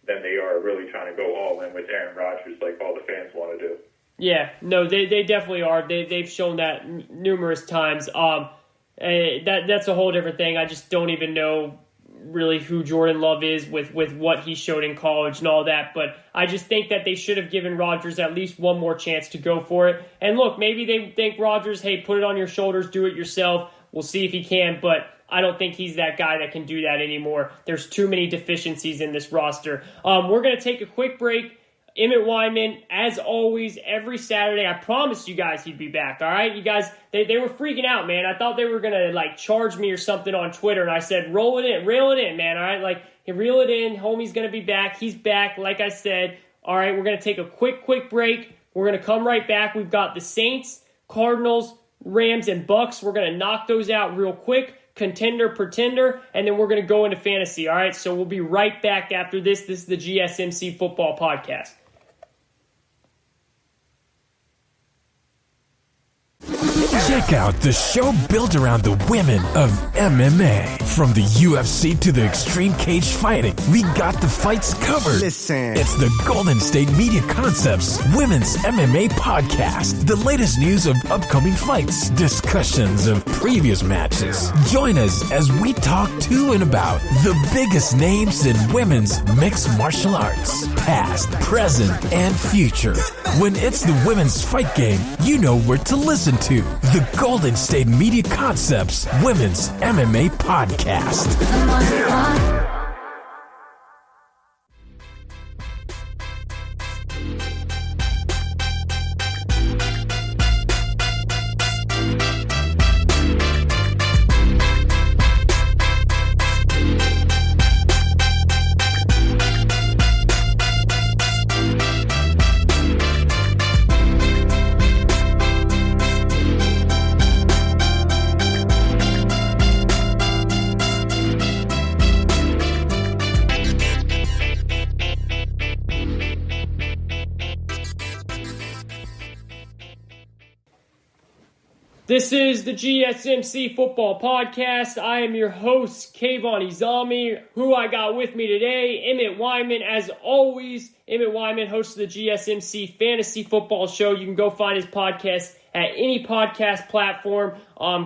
than they are really trying to go all in with Aaron Rodgers like all the fans want to do. Yeah, no, they definitely are. They've shown that numerous times. That's a whole different thing. I just don't even know really who Jordan Love is with what he showed in college and all that. But I just think that they should have given Rodgers at least one more chance to go for it. And look, maybe they think Rodgers, hey, put it on your shoulders, do it yourself. We'll see if he can, but I don't think he's that guy that can do that anymore. There's too many deficiencies in this roster. We're going to take a quick break. Emmet Weinman, as always, every Saturday. I promised you guys he'd be back, all right? You guys, they were freaking out, man. I thought they were going to, charge me or something on Twitter, and I said, reel it in, man, all right? Reel it in. Homie's going to be back. He's back, like I said. All right, we're going to take a quick break. We're going to come right back. We've got the Saints, Cardinals, Rams, and Bucks. We're going to knock those out real quick. Contender, pretender, and then we're going to go into fantasy, all right? So we'll be right back after this. This is the GSMC Football Podcast. Check out the show built around the women of MMA. From the UFC to the extreme cage fighting, we got the fights covered. Listen. It's the Golden State Media Concepts Women's MMA Podcast. The latest news of upcoming fights, discussions of previous matches. Join us as we talk to and about the biggest names in women's mixed martial arts, past, present, and future. When it's the women's fight game, you know where to listen to. The Golden State Media Concepts Women's MMA Podcast. This is the GSMC Football Podcast. I am your host, Kayvon. Who I got with me today, Emmet Weinman. As always, Emmet Weinman, host of the GSMC Fantasy Football Show. You can go find his podcast at any podcast platform.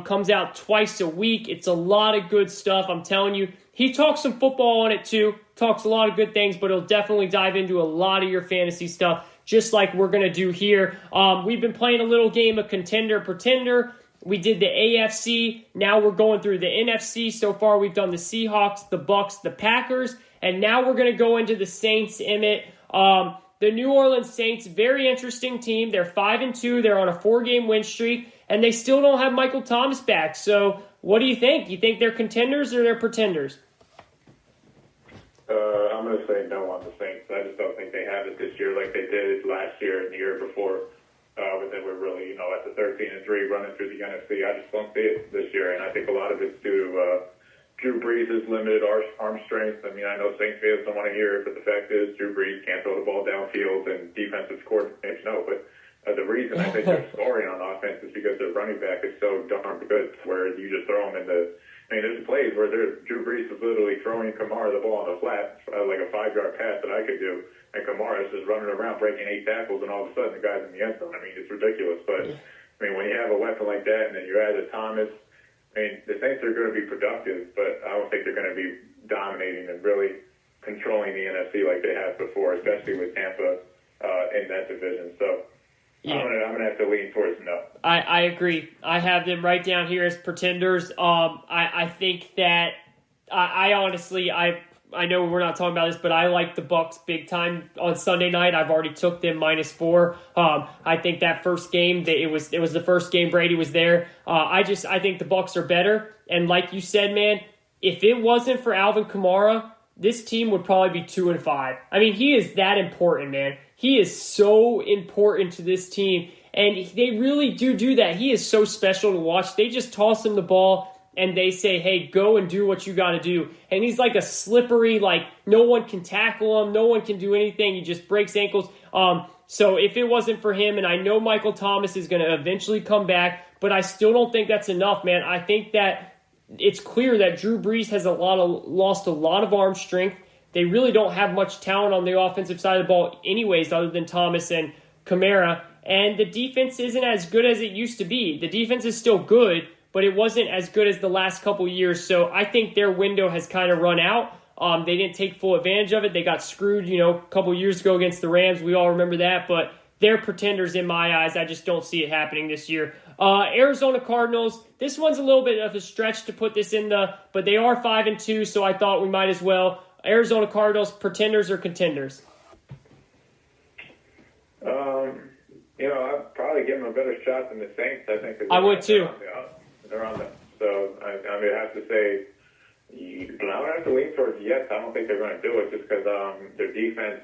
Comes out twice a week. It's a lot of good stuff. I'm telling you, he talks some football on it too. Talks a lot of good things, but he'll definitely dive into a lot of your fantasy stuff, just like we're going to do here. We've been playing a little game of Contender, Pretender. We did the AFC. Now we're going through the NFC. So far, we've done the Seahawks, the Bucks, the Packers, and now we're going to go into the Saints, Emmet. The New Orleans Saints, very interesting team. They're 5-2. They're on a 4-game win streak, and they still don't have Michael Thomas back. So what do you think? You think they're contenders or they're pretenders? I'm going to say no on the Saints. I just don't think they have it this year like they did last year and the year before. But they were really, at the 13-3 running through the NFC. I just don't see it this year, and I think a lot of it's due to Drew Brees' limited arm strength. I mean, I know Saints fans don't want to hear it, but the fact is Drew Brees can't throw the ball downfield, and defensive coordinators know. But the reason I think they're scoring on offense is because their running back is so darn good, where you just throw them in the. I mean, there's plays where Drew Brees is literally throwing Kamara the ball on the flat, like a 5-yard pass that I could do, and Kamara is just running around breaking 8 tackles, and all of a sudden the guy's in the end zone. I mean, it's ridiculous. But, I mean, when you have a weapon like that and then you add a Thomas, I mean, the Saints are going to be productive, but I don't think they're going to be dominating and really controlling the NFC like they have before, especially with Tampa in that division. So, yeah. I'm going to have to lean towards no. I agree. I have them right down here as pretenders. I think that I honestly, I know we're not talking about this, but I like the Bucks big time on Sunday night. I've already took them -4. I think that first game, it was the first game Brady was there. I think the Bucks are better. And like you said, man, if it wasn't for Alvin Kamara, this team would probably be 2-5. I mean, he is that important, man. He is so important to this team, and they really do that. He is so special to watch. They just toss him the ball, and they say, hey, go and do what you got to do. And he's like a slippery, no one can tackle him. No one can do anything. He just breaks ankles. So if it wasn't for him, and I know Michael Thomas is going to eventually come back, but I still don't think that's enough, man. I think that it's clear that Drew Brees has lost a lot of arm strength. They really don't have much talent on the offensive side of the ball anyways, other than Thomas and Kamara. And the defense isn't as good as it used to be. The defense is still good, but it wasn't as good as the last couple years. So I think their window has kind of run out. They didn't take full advantage of it. They got screwed, a couple years ago against the Rams. We all remember that. But they're pretenders in my eyes. I just don't see it happening this year. Arizona Cardinals, this one's a little bit of a stretch to put this in but they are 5-2, so I thought we might as well. Arizona Cardinals, pretenders or contenders? I'd probably give them a better shot than the Saints. I think I would too. They're on the. So I would have to say, I would have to lean towards yes. I don't think they're going to do it just because their defense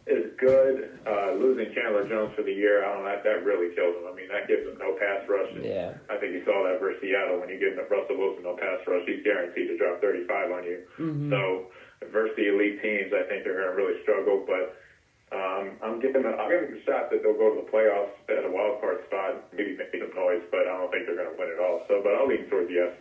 is good. Losing Chandler Jones for the year, I don't know, that really kills them. I mean, that gives them no pass rush. Yeah. I think you saw that versus Seattle when you give Russell Wilson no pass rush. He's guaranteed to drop 35 on you. Mm-hmm. So versus the elite teams, I think they're going to really struggle. But I'll give them a shot that they'll go to the playoffs at a wild card spot, maybe make some noise, but I don't think they're going to win it all. So, but I'll lean towards yes.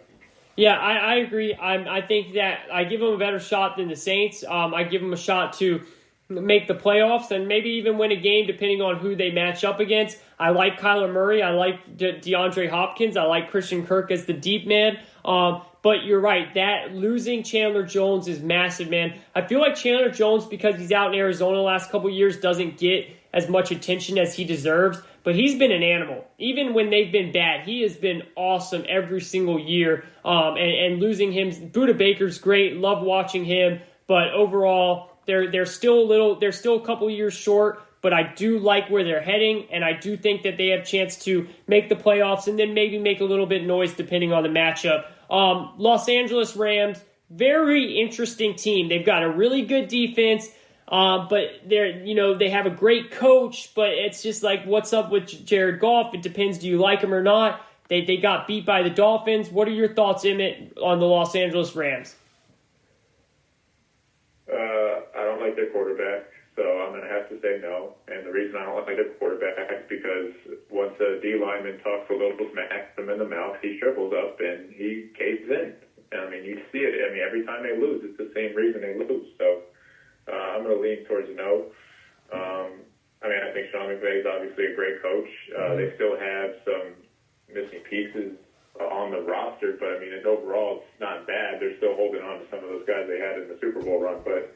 Yeah, I agree. I think that I give them a better shot than the Saints. I give them a shot to make the playoffs and maybe even win a game depending on who they match up against. I like Kyler Murray. I like DeAndre Hopkins. I like Christian Kirk as the deep man. But you're right, that losing Chandler Jones is massive, man. I feel like Chandler Jones, because he's out in Arizona the last couple of years, doesn't get as much attention as he deserves. But he's been an animal. Even when they've been bad, he has been awesome every single year. And losing him, Budda Baker's great. Love watching him. But overall, they're still a couple years short. But I do like where they're heading, and I do think that they have a chance to make the playoffs and then maybe make a little bit of noise depending on the matchup. Los Angeles Rams, very interesting team. They've got a really good defense, but they have a great coach, but it's just like, what's up with Jared Goff? It depends, do you like him or not? They got beat by the Dolphins. What are your thoughts, Emmet, on the Los Angeles Rams? I don't like their quarterback, so I'm going to have to to say no. And the reason I don't like their quarterback is because once a D lineman talks a little smack him in the mouth, he shrivels up and he caves in. I mean, you see it. I mean, every time they lose, it's the same reason they lose. So I'm going to lean towards no. I mean, I think Sean McVay is obviously a great coach. They still have some missing pieces on the roster, but I mean, overall, it's not bad. They're still holding on to some of those guys they had in the Super Bowl run, but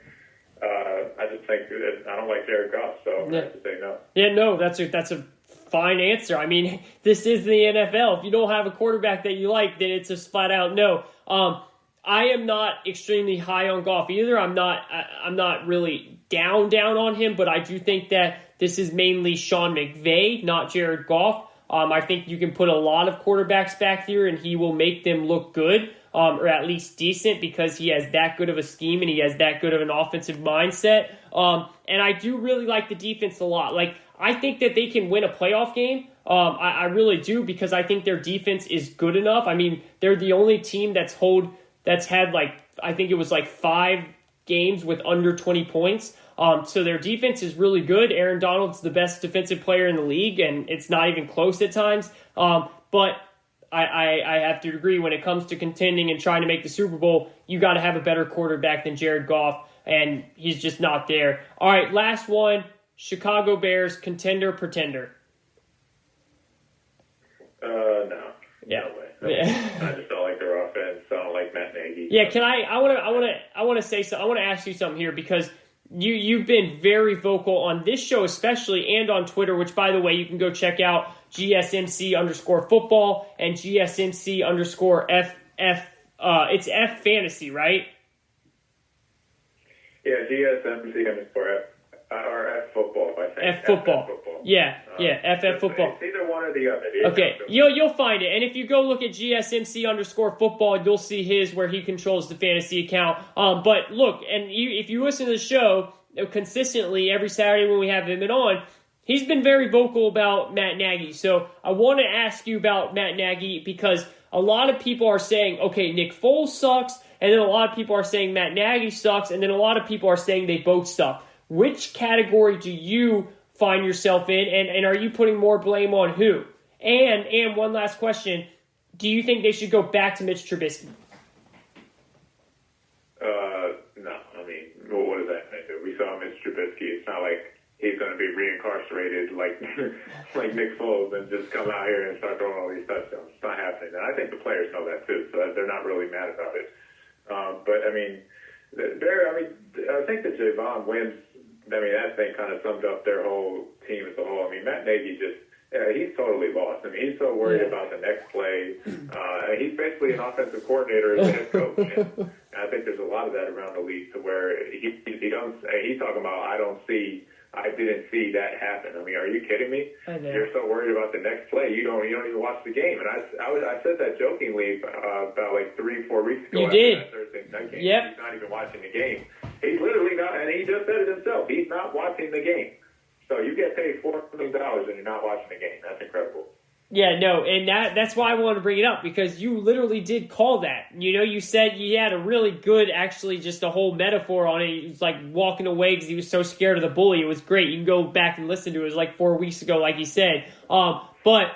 I just think I don't like Jared Goff, so I have to say no. Yeah, no, that's a fine answer. I mean, this is the NFL. If you don't have a quarterback that you like, then it's just flat out no. I am not extremely high on Goff either. I'm not really down on him, but I do think that this is mainly Sean McVay, not Jared Goff. I think you can put a lot of quarterbacks back here, and he will make them look good, or at least decent, because he has that good of a scheme and he has that good of an offensive mindset. And I do really like the defense a lot. Like, I think that they can win a playoff game. I really do, because I think their defense is good enough. I mean, they're the only team that's had, like, I think it was like 5 games with under 20 points. So their defense is really good. Aaron Donald's the best defensive player in the league, and it's not even close at times. But I have to agree, when it comes to contending and trying to make the Super Bowl, you got to have a better quarterback than Jared Goff, and he's just not there. All right, last one, Chicago Bears, contender, pretender. No. Yeah. No way. I just don't like their offense. I don't like Matt Nagy. Yeah, I want to say so. I want to ask you something here, because you've been very vocal on this show especially, and on Twitter, which, by the way, you can go check out GSMC_football and GSMC_FF. It's F Fantasy, right? Yeah, GSMC_F or F football, I think. F football. Yeah, FF football. It's either one or the other. Okay, you'll find it. And if you go look at GSMC_football, you'll see his, where he controls the fantasy account. But look, and if you listen to the show consistently every Saturday when we have him on, he's been very vocal about Matt Nagy. So I want to ask you about Matt Nagy, because a lot of people are saying, okay, Nick Foles sucks, and then a lot of people are saying Matt Nagy sucks, and then a lot of people are saying they both suck. Which category do you find yourself in, and are you putting more blame on who? And one last question, do you think they should go back to Mitch Trubisky? No. I mean, what is that going to do? We saw Mitch Trubisky. It's not like he's going to be reincarcerated like like Nick Foles and just come out here and start throwing all these touchdowns. It's not happening. And I think the players know that too, so they're not really mad about it. But, I mean, I think that Kayvon wins. I mean, that thing kind of summed up their whole team as a whole. I mean, Matt Nagy he's totally lost. I mean, he's so worried about the next play. He's basically an offensive coordinator as a head coach. And I think there's a lot of that around the league, to where he's talking about, I didn't see that happen. I mean, are you kidding me? You're so worried about the next play, you don't even watch the game. And I said that jokingly about like 3-4 weeks ago. You did. That Thursday night game. Yep. He's not even watching the game. He's literally not, and he just said it himself. He's not watching the game. So you get paid $4 million and you're not watching the game. That's incredible. Yeah, no, and that's why I wanted to bring it up, because you literally did call that. You know, you said you had a really good, actually, just a whole metaphor on it. He was like walking away because he was so scared of the bully. It was great. You can go back and listen to it. It was like 4 weeks ago, like he said. But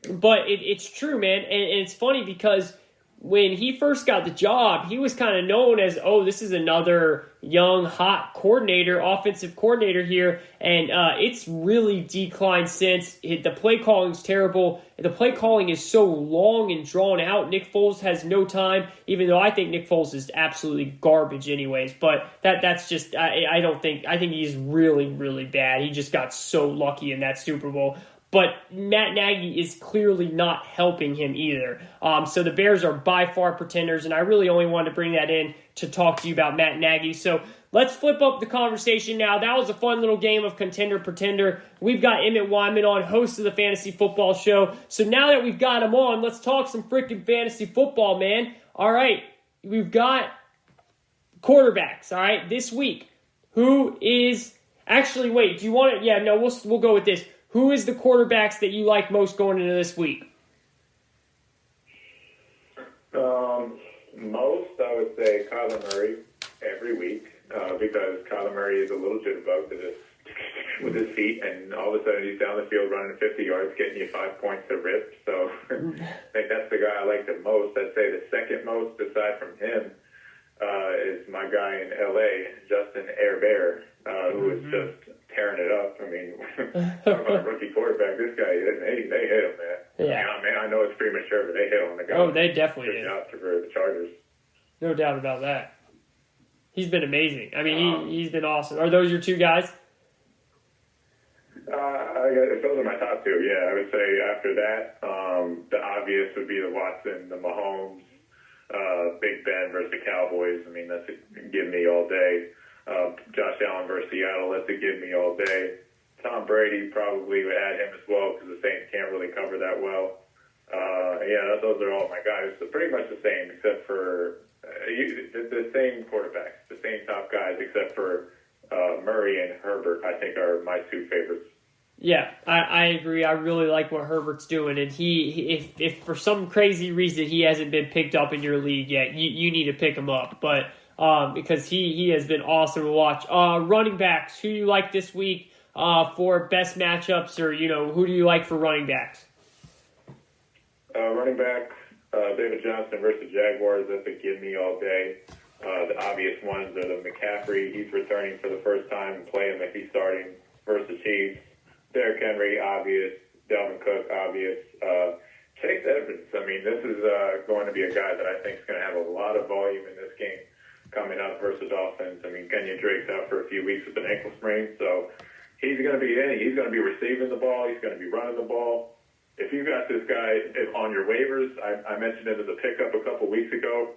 it's true, man, and it's funny because when he first got the job, he was kind of known as, this is another young, hot offensive coordinator here, and it's really declined since. The play calling's terrible. The play calling is so long and drawn out. Nick Foles has no time, even though I think Nick Foles is absolutely garbage anyways, but that's just, I think he's really, really bad. He just got so lucky in that Super Bowl. But Matt Nagy is clearly not helping him either. So the Bears are by far pretenders, and I really only wanted to bring that in to talk to you about Matt Nagy. So let's flip up the conversation now. That was a fun little game of Contender Pretender. We've got Emmet Weinman on, host of the Fantasy Football Show. So now that we've got him on, let's talk some freaking fantasy football, man. All right, we've got quarterbacks, all right, this week. Who is... Actually, wait, do you want to... Yeah, no, we'll go with this. Who is the quarterbacks that you like most going into this week? Most, I would say Kyler Murray every week, because Kyler Murray is a little jitterbug to with his feet, and all of a sudden he's down the field running 50 yards, getting you 5 points to rip. So I think that's the guy I like the most. I'd say the second most, aside from him, is my guy in L.A., Justin Herbert, who is just tearing it up. I mean, talking about a rookie quarterback, this guy, they hit him, man. Yeah. I know it's premature, but they hit him. The guy, oh, they definitely did. Good job for the Chargers. No doubt about that. He's been amazing. I mean, he's been awesome. Are those your two guys? Those are my top two, yeah. I would say after that, the obvious would be the Watson, the Mahomes, Big Ben versus the Cowboys. I mean, that's a give me all day. Josh Allen versus Seattle, that's a give me all day. Tom Brady probably would add him as well because the Saints can't really cover that well. Those are all my guys. So pretty much the same except for the same quarterbacks, the same top guys except for Murray and Herbert, I think, are my two favorites. Yeah, I agree. I really like what Herbert's doing, and if for some crazy reason he hasn't been picked up in your league yet, you need to pick him up. But because he has been awesome to watch. Running backs, who do you like this week for best matchups, or who do you like for running backs? Running back, David Johnson versus Jaguars. That's a give me all day. The obvious ones are the McCaffrey. He's returning for the first time and play him if he's starting versus Chiefs. Derrick Henry, obvious. Dalvin Cook, obvious. Chase Edmonds. I mean, this is going to be a guy that I think is going to have a lot of volume in this game coming up versus offense. I mean, Kenyon Drake's out for a few weeks with an ankle sprain, so he's going to be in. He's going to be receiving the ball. He's going to be running the ball. If you got this guy on your waivers, I mentioned it as a pickup a couple weeks ago.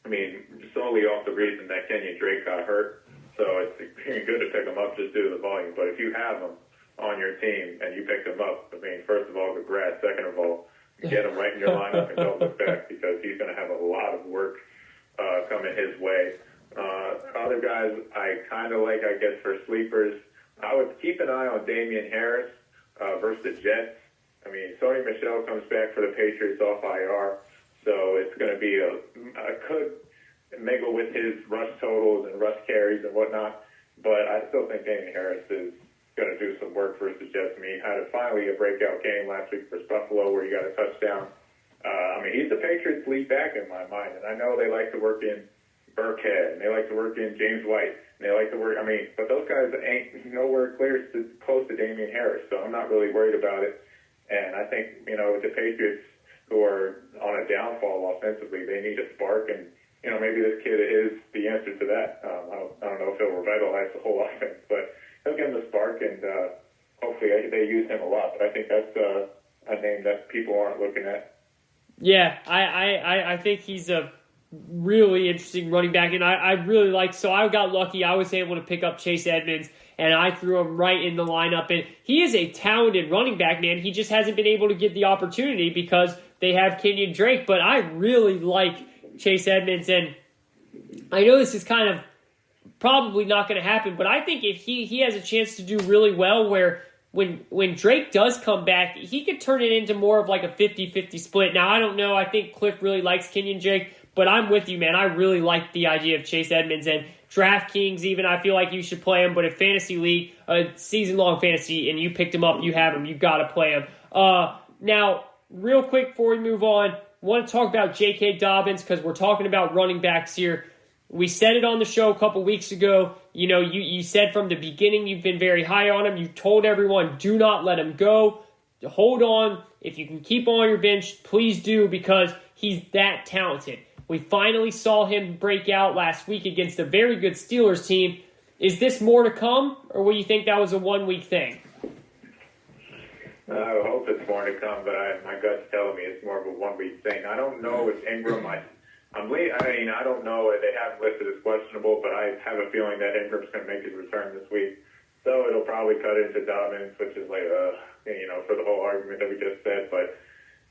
I mean, solely off the reason that Kenyon Drake got hurt. So it's good to pick him up just due to the volume. But if you have him on your team and you picked him up, I mean, first of all, congrats. Second of all, get him right in your lineup and don't look back because he's going to have a lot of work coming his way. Other guys I kind of like, I guess, for sleepers, I would keep an eye on Damian Harris versus the Jets. I mean, Sony Michel comes back for the Patriots off IR, so it's going to be could mingle with his rush totals and rush carries and whatnot, but I still think Damian Harris is going to do some work versus the Jets. I mean, he had finally a breakout game last week versus Buffalo where he got a touchdown. I mean, he's the Patriots' lead back in my mind, and I know they like to work in Burkhead, and they like to work in James White, and they like to work, but those guys ain't nowhere close to Damian Harris, so I'm not really worried about it. And I think, with the Patriots who are on a downfall offensively, they need a spark, and, maybe this kid is the answer to that. I don't know if he'll revitalize the whole offense, but he'll give him the spark, and hopefully they use him a lot. But I think that's a name that people aren't looking at. Yeah, I think he's a really interesting running back, and I really like. So I got lucky. I was able to pick up Chase Edmonds, and I threw him right in the lineup. And he is a talented running back, man. He just hasn't been able to get the opportunity because they have Kenyon Drake. But I really like Chase Edmonds, and I know this is kind of probably not going to happen, but I think if he has a chance to do really well where when Drake does come back, he could turn it into more of like a 50-50 split. Now, I don't know. I think Cliff really likes Kenyon Drake, but I'm with you, man. I really like the idea of Chase Edmonds, and DraftKings even, I feel like you should play him, but if Fantasy League, season-long fantasy, and you picked him up, you have him, you got to play him. Now, real quick before we move on, I want to talk about J.K. Dobbins because we're talking about running backs here. We said it on the show a couple weeks ago. You said from the beginning you've been very high on him. You told everyone, do not let him go. Hold on. If you can keep him on your bench, please do because he's that talented. We finally saw him break out last week against a very good Steelers team. Is this more to come, or will you think that was a one-week thing? I hope it's more to come, but my gut's telling me it's more of a one-week thing. I don't know if Ingram. I don't know. They have listed as questionable, but I have a feeling that Ingram's going to make his return this week. So it'll probably cut into Dobbins, which is like, for the whole argument that we just said. But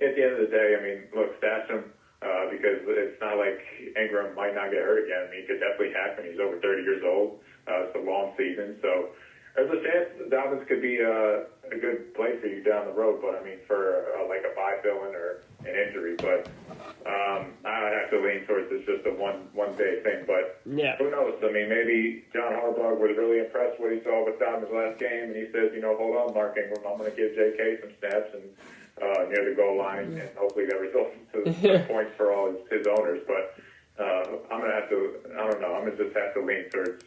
at the end of the day, look, stash him because it's not like Ingram might not get hurt again. It could definitely happen. He's over 30 years old. It's a long season. So there's a chance that Dobbins could be a good play for you down the road. But, for like a buy villain or an injury. But I have to lean towards it's just a one-day thing. But who knows? I mean, maybe John Harbaugh was really impressed what he saw with Dom his last game, and he says, hold on, Mark Ingram, I'm going to give J.K. some snaps and near the goal line, and hopefully that results to points for all his owners. But I'm going to have to, I don't know, I'm going to just have to lean towards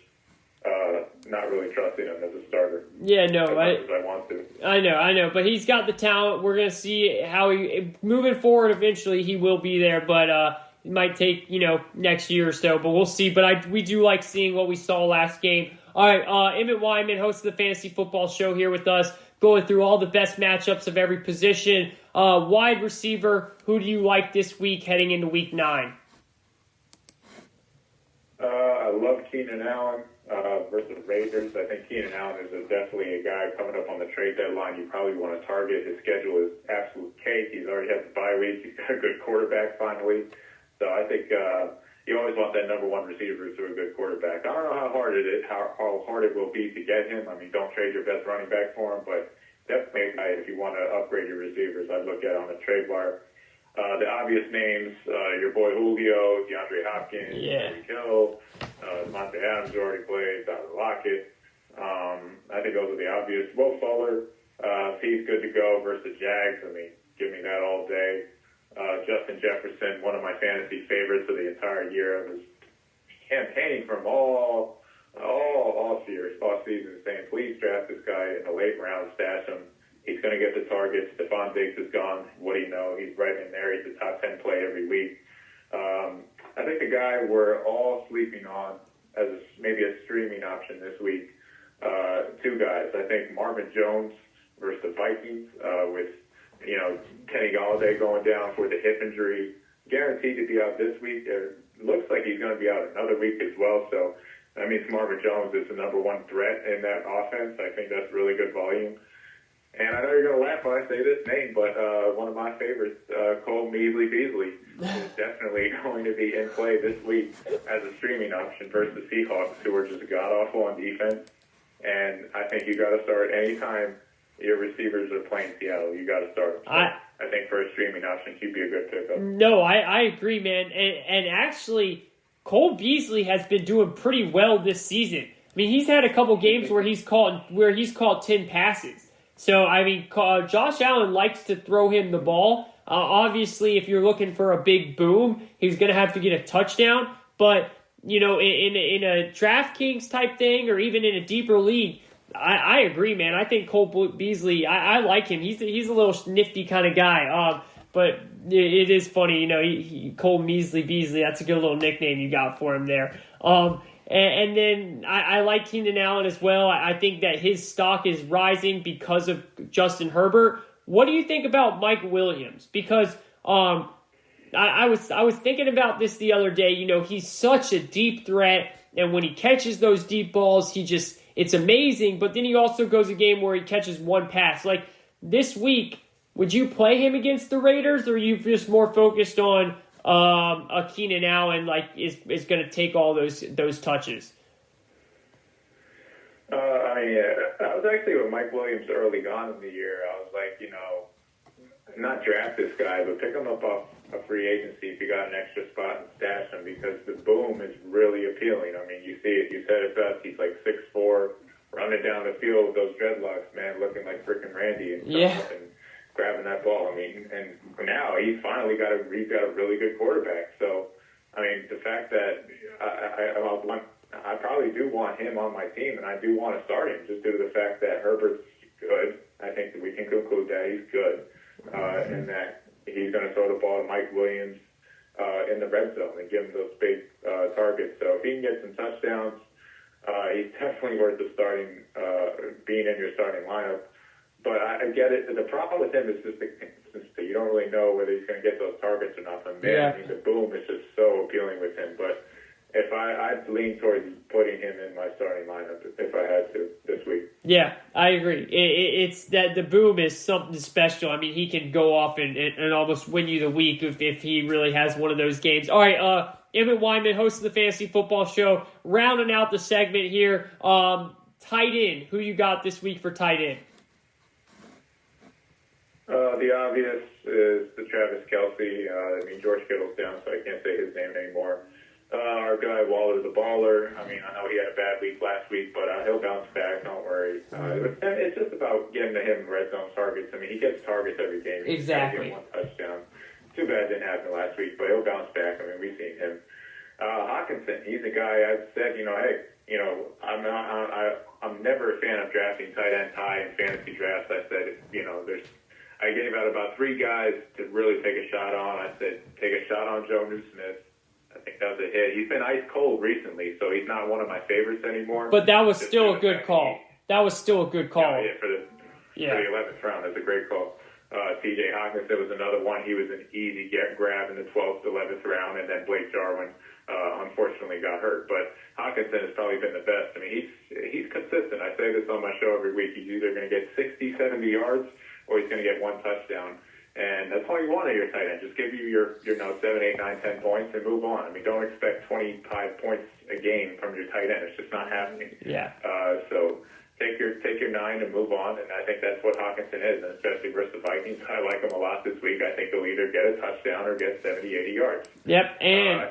not really trusting him as a starter. Yeah, no, as much as I want to. I know, but he's got the talent. We're going to see how he, moving forward, eventually he will be there, but it might take, next year or so, but we'll see. But we do like seeing what we saw last game. All right, Emmet Weinman, host of the Fantasy Football Show, here with us, going through all the best matchups of every position. Wide receiver, who do you like this week heading into Week 9? I love Keenan Allen versus the Raiders. I think Keenan Allen is definitely a guy coming up on the trade deadline you probably want to target. His schedule is absolute cake. He's already had the bye week. He's got a good quarterback finally. So I think you always want that number one receiver to a good quarterback. I don't know how hard it will be to get him. I mean, don't trade your best running back for him, but definitely if you want to upgrade your receivers, I'd look at on the trade wire. The obvious names, your boy Julio, DeAndre Hopkins, Tyreek Hill, Devontae Adams already played, Tyler Lockett. I think those are the obvious. Will Fuller, if he's good to go versus Jags, I mean, give me that all day. Justin Jefferson, one of my fantasy favorites of the entire year. I was campaigning for him all season, saying, please draft this guy in the late round, stash him. He's going to get the targets. Stephon Diggs is gone. What do you know? He's right in there. He's a top 10 play every week. I think the guy we're all sleeping on as maybe a streaming option this week, two guys. I think Marvin Jones versus the Vikings with, Kenny Golladay going down for the hip injury, guaranteed to be out this week. It looks like he's going to be out another week as well. So that means Marvin Jones is the number one threat in that offense. I think that's really good volume. And I know you're going to laugh when I say this name, but one of my favorites, Cole Beasley, is definitely going to be in play this week as a streaming option versus the Seahawks, who are just god-awful on defense. And I think you got to start anytime your receivers are playing Seattle. You got to start them. So I think for a streaming option, he'd be a good pickup. No, I agree, man. And actually, Cole Beasley has been doing pretty well this season. I mean, he's had a couple games where he's caught 10 passes. So, I mean, Josh Allen likes to throw him the ball. Obviously, if you're looking for a big boom, he's going to have to get a touchdown. But, in a DraftKings type thing or even in a deeper league, I agree, man. I think Cole Beasley, I like him. He's a little nifty kind of guy. But it is funny, Cole Beasley, that's a good little nickname you got for him there. And then I like Keenan Allen as well. I think that his stock is rising because of Justin Herbert. What do you think about Mike Williams? Because I was thinking about this the other day. He's such a deep threat, and when he catches those deep balls, it's amazing. But then he also goes a game where he catches one pass. Like this week, would you play him against the Raiders, or are you just more focused on a Keenan Allen is going to take all those touches? I was actually with Mike Williams early on in the year. I was like, not draft this guy, but pick him up off a free agency if you got an extra spot and stash him, because the boom is really appealing. I mean, you see it. You said it best. He's like 6'4", running down the field with those dreadlocks, man, looking like freaking Randy and stuff. And grabbing that ball. I mean, and now he's finally got a really good quarterback. So, I mean, the fact that I probably do want him on my team, and I do want to start him just due to the fact that Herbert's good. I think that we can conclude that he's good, and that he's going to throw the ball to Mike Williams in the red zone and give him those big targets. So if he can get some touchdowns, he's definitely worth being in your starting lineup. But I get it. The problem with him is just that you don't really know whether he's going to get those targets or not. But man, I mean, the boom is just so appealing with him. But if I'd lean towards putting him in my starting lineup if I had to this week. Yeah, I agree. It's that the boom is something special. I mean, he can go off and almost win you the week if he really has one of those games. All right, Emmet Weinman, host of the Fantasy Football Show, rounding out the segment here. Tight end, who you got this week for tight end? The obvious is the Travis Kelce. George Kittle's down, so I can't say his name anymore. Our guy, Waller the Baller. I know he had a bad week last week, but he'll bounce back. Don't worry. It's just about getting to him red zone targets. He gets targets every game. He's exactly. One touchdown. Too bad it didn't happen last week, but he'll bounce back. We've seen him. Hawkinson, he's a guy I've said, I'm never a fan of drafting tight end high in fantasy drafts. I said, I gave out about 3 guys to really take a shot on. I said, take a shot on Joe Newsmith. I think that was a hit. He's been ice cold recently, so he's not one of my favorites anymore. But that was still a good call. That was still a good call. Yeah, for the 11th round, that's a great call. T.J. Hawkinson was another one. He was an easy grab in the 12th, 11th round, and then Blake Jarwin unfortunately got hurt. But Hawkinson has probably been the best. He's consistent. I say this on my show every week. He's either going to get 60, 70 yards, or he's going to get 1 touchdown. And that's all you want of your tight end. Just give you your 7, 8, 9, 10 points and move on. Don't expect 25 points a game from your tight end. It's just not happening. Yeah. So take your 9 and move on. And I think that's what Hawkinson is, and especially versus the Vikings. I like him a lot this week. I think they'll either get a touchdown or get 70, 80 yards. Yep. And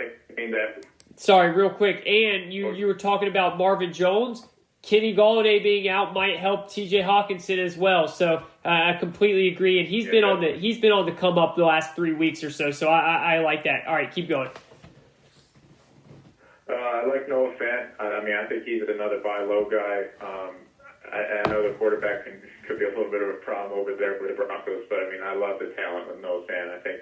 sorry, real quick. And you were talking about Marvin Jones. Kenny Golladay being out might help T.J. Hawkinson as well. So I completely agree, and he's been on the come up the last 3 weeks or so. So I like that. All right, keep going. I like Noah Fant. I think he's another buy low guy. I know the quarterback could be a little bit of a problem over there with the Broncos, but I love the talent with Noah Fant. I think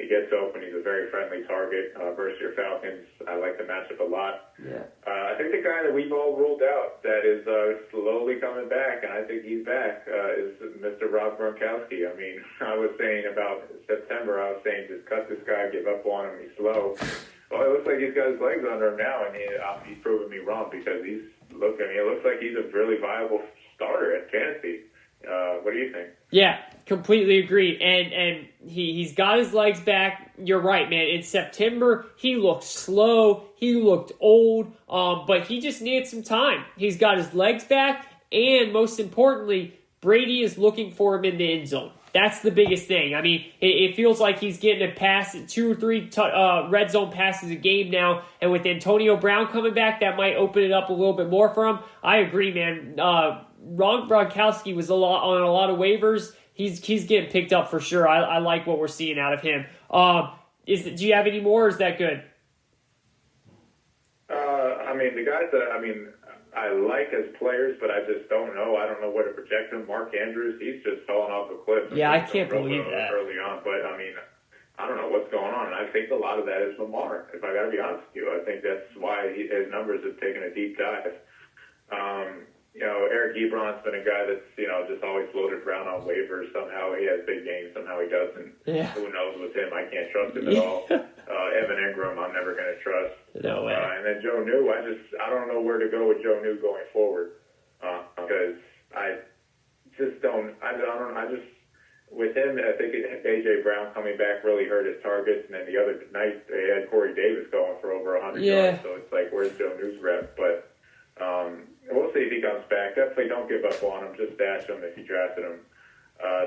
he gets open. He's a very friendly target versus your Falcons. I like the matchup a lot. Yeah. I think the guy that we've all ruled out that is slowly coming back, and I think he's back, is Mr. Rob Gronkowski. I was saying about September, just cut this guy, give up on him, he's slow. Well, it looks like he's got his legs under him now, and he's proven me wrong because it looks like he's a really viable starter at fantasy. What do you think? Yeah, completely agree. And he's got his legs back. You're right, man. In September, he looked slow. He looked old. But he just needed some time. He's got his legs back. And most importantly, Brady is looking for him in the end zone. That's the biggest thing. It feels like he's getting a pass, 2 or 3 red zone passes a game now. And with Antonio Brown coming back, that might open it up a little bit more for him. I agree, man. Ron Gronkowski was on a lot of waivers. He's getting picked up for sure. I like what we're seeing out of him. Do you have any more, or is that good? The guys that I like as players, but I just don't know. I don't know where to project him. Mark Andrews, he's just falling off a cliff. Yeah, I can't believe that early on. But I don't know what's going on. And I think a lot of that is Lamar. If I got to be honest with you, I think that's why his numbers have taken a deep dive. Eric Ebron's been a guy that's, just always floated around on waivers. Somehow he has big games, somehow he doesn't. Yeah. Who knows with him? I can't trust him at all. Evan Ingram, I'm never going to trust. No way. And then Joe New, I don't know where to go with Joe New going forward. Because I just don't, with him, I think A.J. Brown coming back really hurt his targets. And then the other night, they had Corey Davis going for over 100 yards. So it's like, where's Joe New's rep? But we'll see if he comes back. Definitely don't give up on him. Just stash him if you drafted him.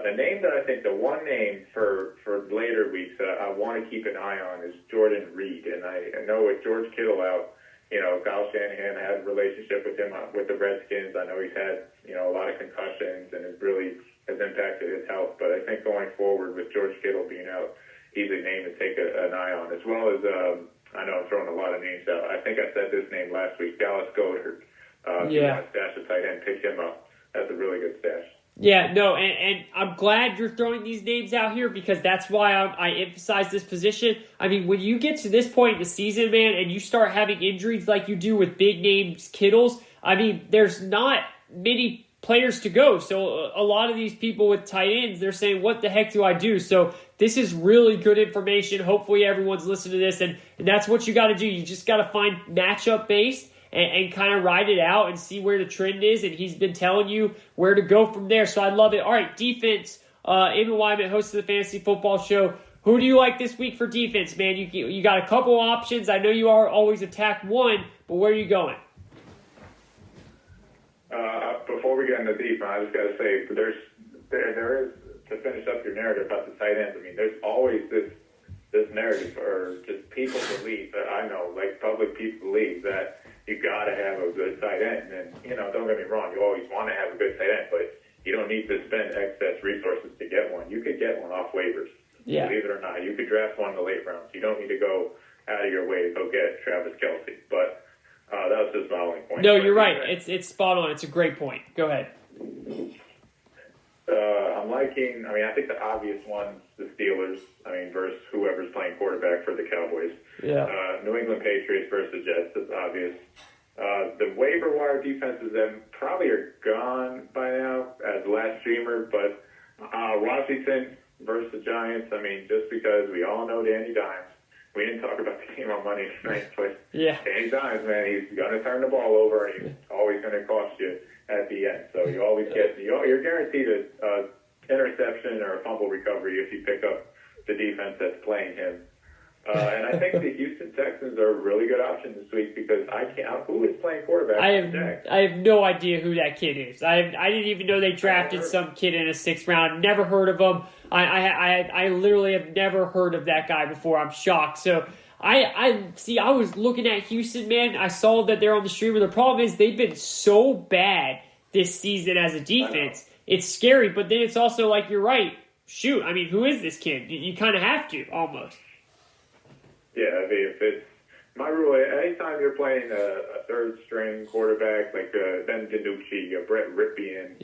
The name that I think, the one name for later weeks that I want to keep an eye on is Jordan Reed. And I know with George Kittle out, Kyle Shanahan had a relationship with him with the Redskins. I know he's had, a lot of concussions and it really has impacted his health. But I think going forward with George Kittle being out, he's a name to take an eye on. As well as, I know I'm throwing a lot of names out. I think I said this name last week, Dallas Goedert. If you want to stash a tight end, pick him up. That's a really good stash. Yeah, no, and I'm glad you're throwing these names out here because that's why I emphasize this position. When you get to this point in the season, man, and you start having injuries like you do with big names Kittles, there's not many players to go. So a lot of these people with tight ends, they're saying, what the heck do I do? So this is really good information. Hopefully everyone's listening to this, and that's what you got to do. You just got to find matchup-based and kind of ride it out and see where the trend is. And he's been telling you where to go from there. So I love it. All right, defense. Emmet Weinman, host of the Fantasy Football Show. Who do you like this week for defense, man? You got a couple options. I know you always attack one, but where are you going? Before we get into defense, I just got to say there is to finish finish up your narrative about the tight ends, I mean, there's always this narrative, or just people believe that I know, like public people believe that you got to have a good tight end. And, don't get me wrong, you always want to have a good tight end, but you don't need to spend excess resources to get one. You could get one off waivers. Yeah. Believe it or not, you could draft one in the late rounds. You don't need to go out of your way to go get Travis Kelce. But that was just my only point. No, you're right. It's spot on. It's a great point. Go ahead. I'm liking, I think the obvious one's the Steelers, versus whoever's playing quarterback for the Cowboys. Yeah. New England Patriots versus the Jets, that's obvious. The waiver wire defenses that probably are gone by now as last streamer, but Washington versus the Giants, just because we all know Danny Dimes. We didn't talk about the game on Monday night, but Danny Dimes, man, he's going to turn the ball over, and he's always going to cost you at the end. So you always you're guaranteed a interception or a fumble recovery if you pick up the defense that's playing him. And I think the Houston Texans are a really good option this week because who is playing quarterback? I have no idea who that kid is. I didn't even know they drafted some kid in a 6th round. I've never heard of him. I literally have never heard of that guy before. I'm shocked. So I was looking at Houston, man. I saw that they're on the streamer. The problem is they've been so bad this season as a defense. It's scary, but then it's also like, you're right. Shoot, who is this kid? You kind of have to, almost. Yeah, if it's my rule, anytime you're playing a third-string quarterback like Ben DiNucci, Brett Rypien,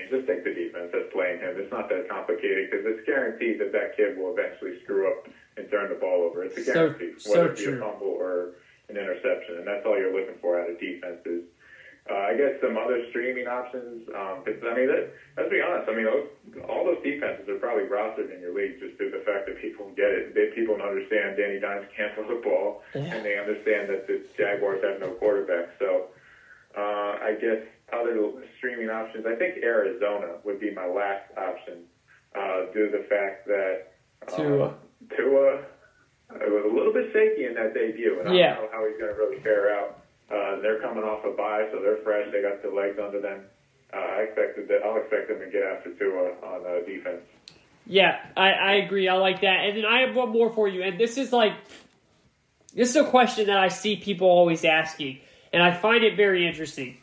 just take the defense that's playing him. It's not that complicated because it's guaranteed that kid will eventually screw up and turn the ball over. It's a guarantee, whether it be a fumble or an interception, and that's all you're looking for out of defenses. I guess some other streaming options. Let's be honest. All those defenses are probably rostered in your league just due to the fact that people get it. People understand Danny Dimes can't throw the ball, and they understand that the Jaguars have no quarterback. So, I guess other streaming options. I think Arizona would be my last option, due to the fact that Tua was a little bit shaky in that debut, and I don't know how he's going to really fare out. They're coming off a bye, so they're fresh. They got the legs under them. I'll expect them to get after Tua on defense. Yeah, I agree. I like that. And then I have one more for you. And this is a question that I see people always asking, and I find it very interesting.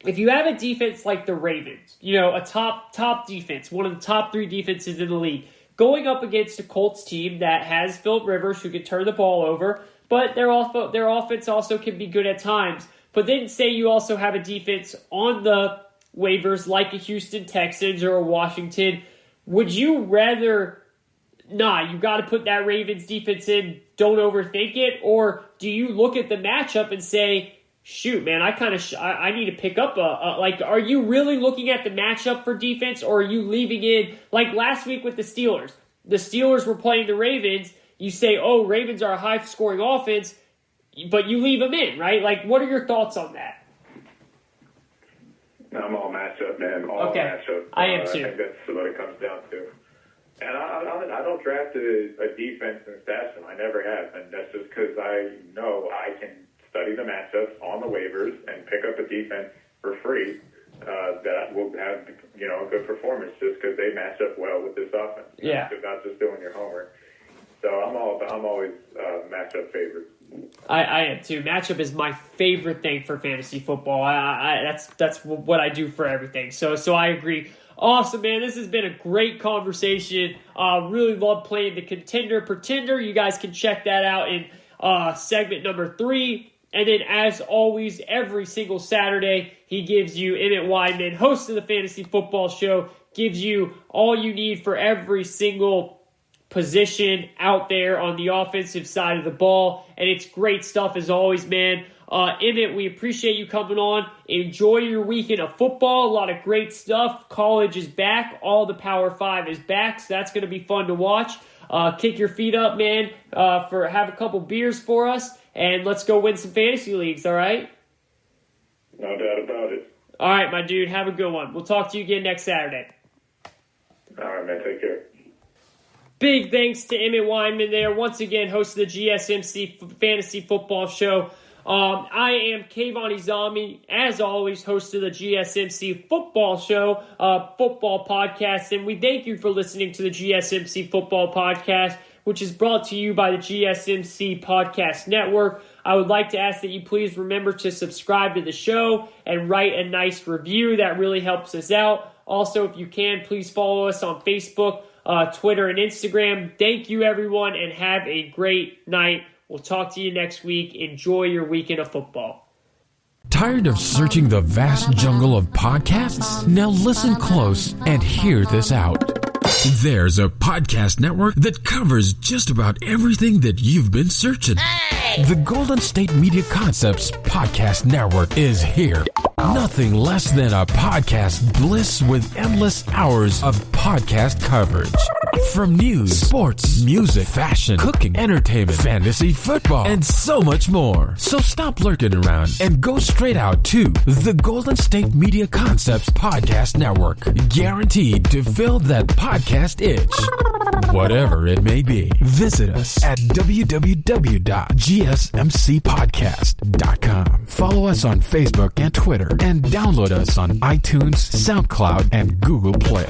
If you have a defense like the Ravens, a top defense, one of the top 3 defenses in the league, going up against a Colts team that has Phillip Rivers who can turn the ball over, but their offense also can be good at times. But then say you also have a defense on the waivers like a Houston Texans or a Washington. Would you rather, you got to put that Ravens defense in, don't overthink it? Or do you look at the matchup and say, shoot, man, I need to pick up are you really looking at the matchup for defense, or are you leaving in, like last week with the Steelers? The Steelers were playing the Ravens. You say, Ravens are a high-scoring offense, but you leave them in, right? What are your thoughts on that? I'm all matchup, man. Matchup. I am too. I think that's what it comes down to. And I don't draft a defense and stash them. I never have, and that's just because I know I can study the matchups on the waivers and pick up a defense for free that will have a good performance just because they match up well with this offense. Yeah. Not just doing your homework. So I'm always matchup favorite. I am too. Matchup is my favorite thing for fantasy football. That's what I do for everything. So I agree. Awesome, man. This has been a great conversation. Really love playing the Contender Pretender. You guys can check that out in segment number 3. And then, as always, every single Saturday, he gives you, Emmet Weinman, host of the Fantasy Football Show, gives you all you need for every single position out there on the offensive side of the ball. And it's great stuff as always, man. Emmet, we appreciate you coming on. Enjoy your weekend of football. A lot of great stuff. College is back. All the Power 5 is back, so that's going to be fun to watch. Kick your feet up, man, have a couple beers for us, and let's go win some fantasy leagues, all right? No doubt about it. All right, my dude. Have a good one. We'll talk to you again next Saturday. All right, man. Take care. Big thanks to Emmet Weinman there. Once again, host of the GSMC Fantasy Football Show. I am Kayvon Izami, as always, host of the GSMC Football Show, Football Podcast, and we thank you for listening to the GSMC Football Podcast, which is brought to you by the GSMC Podcast Network. I would like to ask that you please remember to subscribe to the show and write a nice review. That really helps us out. Also, if you can, please follow us on Facebook, Twitter, and Instagram. Thank you, everyone, and have a great night. We'll talk to you next week. Enjoy your weekend of football. Tired of searching the vast jungle of podcasts? Now listen close and hear this out. There's a podcast network that covers just about everything that you've been searching. Hey! The Golden State Media Concepts Podcast Network is here. Nothing less than a podcast bliss with endless hours of podcast coverage. From news, sports, music, fashion, cooking, entertainment, fantasy football, and so much more. So stop lurking around and go straight out to the Golden State Media Concepts Podcast Network. Guaranteed to fill that podcast itch. Whatever it may be. Visit us at www.gsmcpodcast.com. Follow us on Facebook and Twitter, and download us on iTunes, SoundCloud, and Google Play.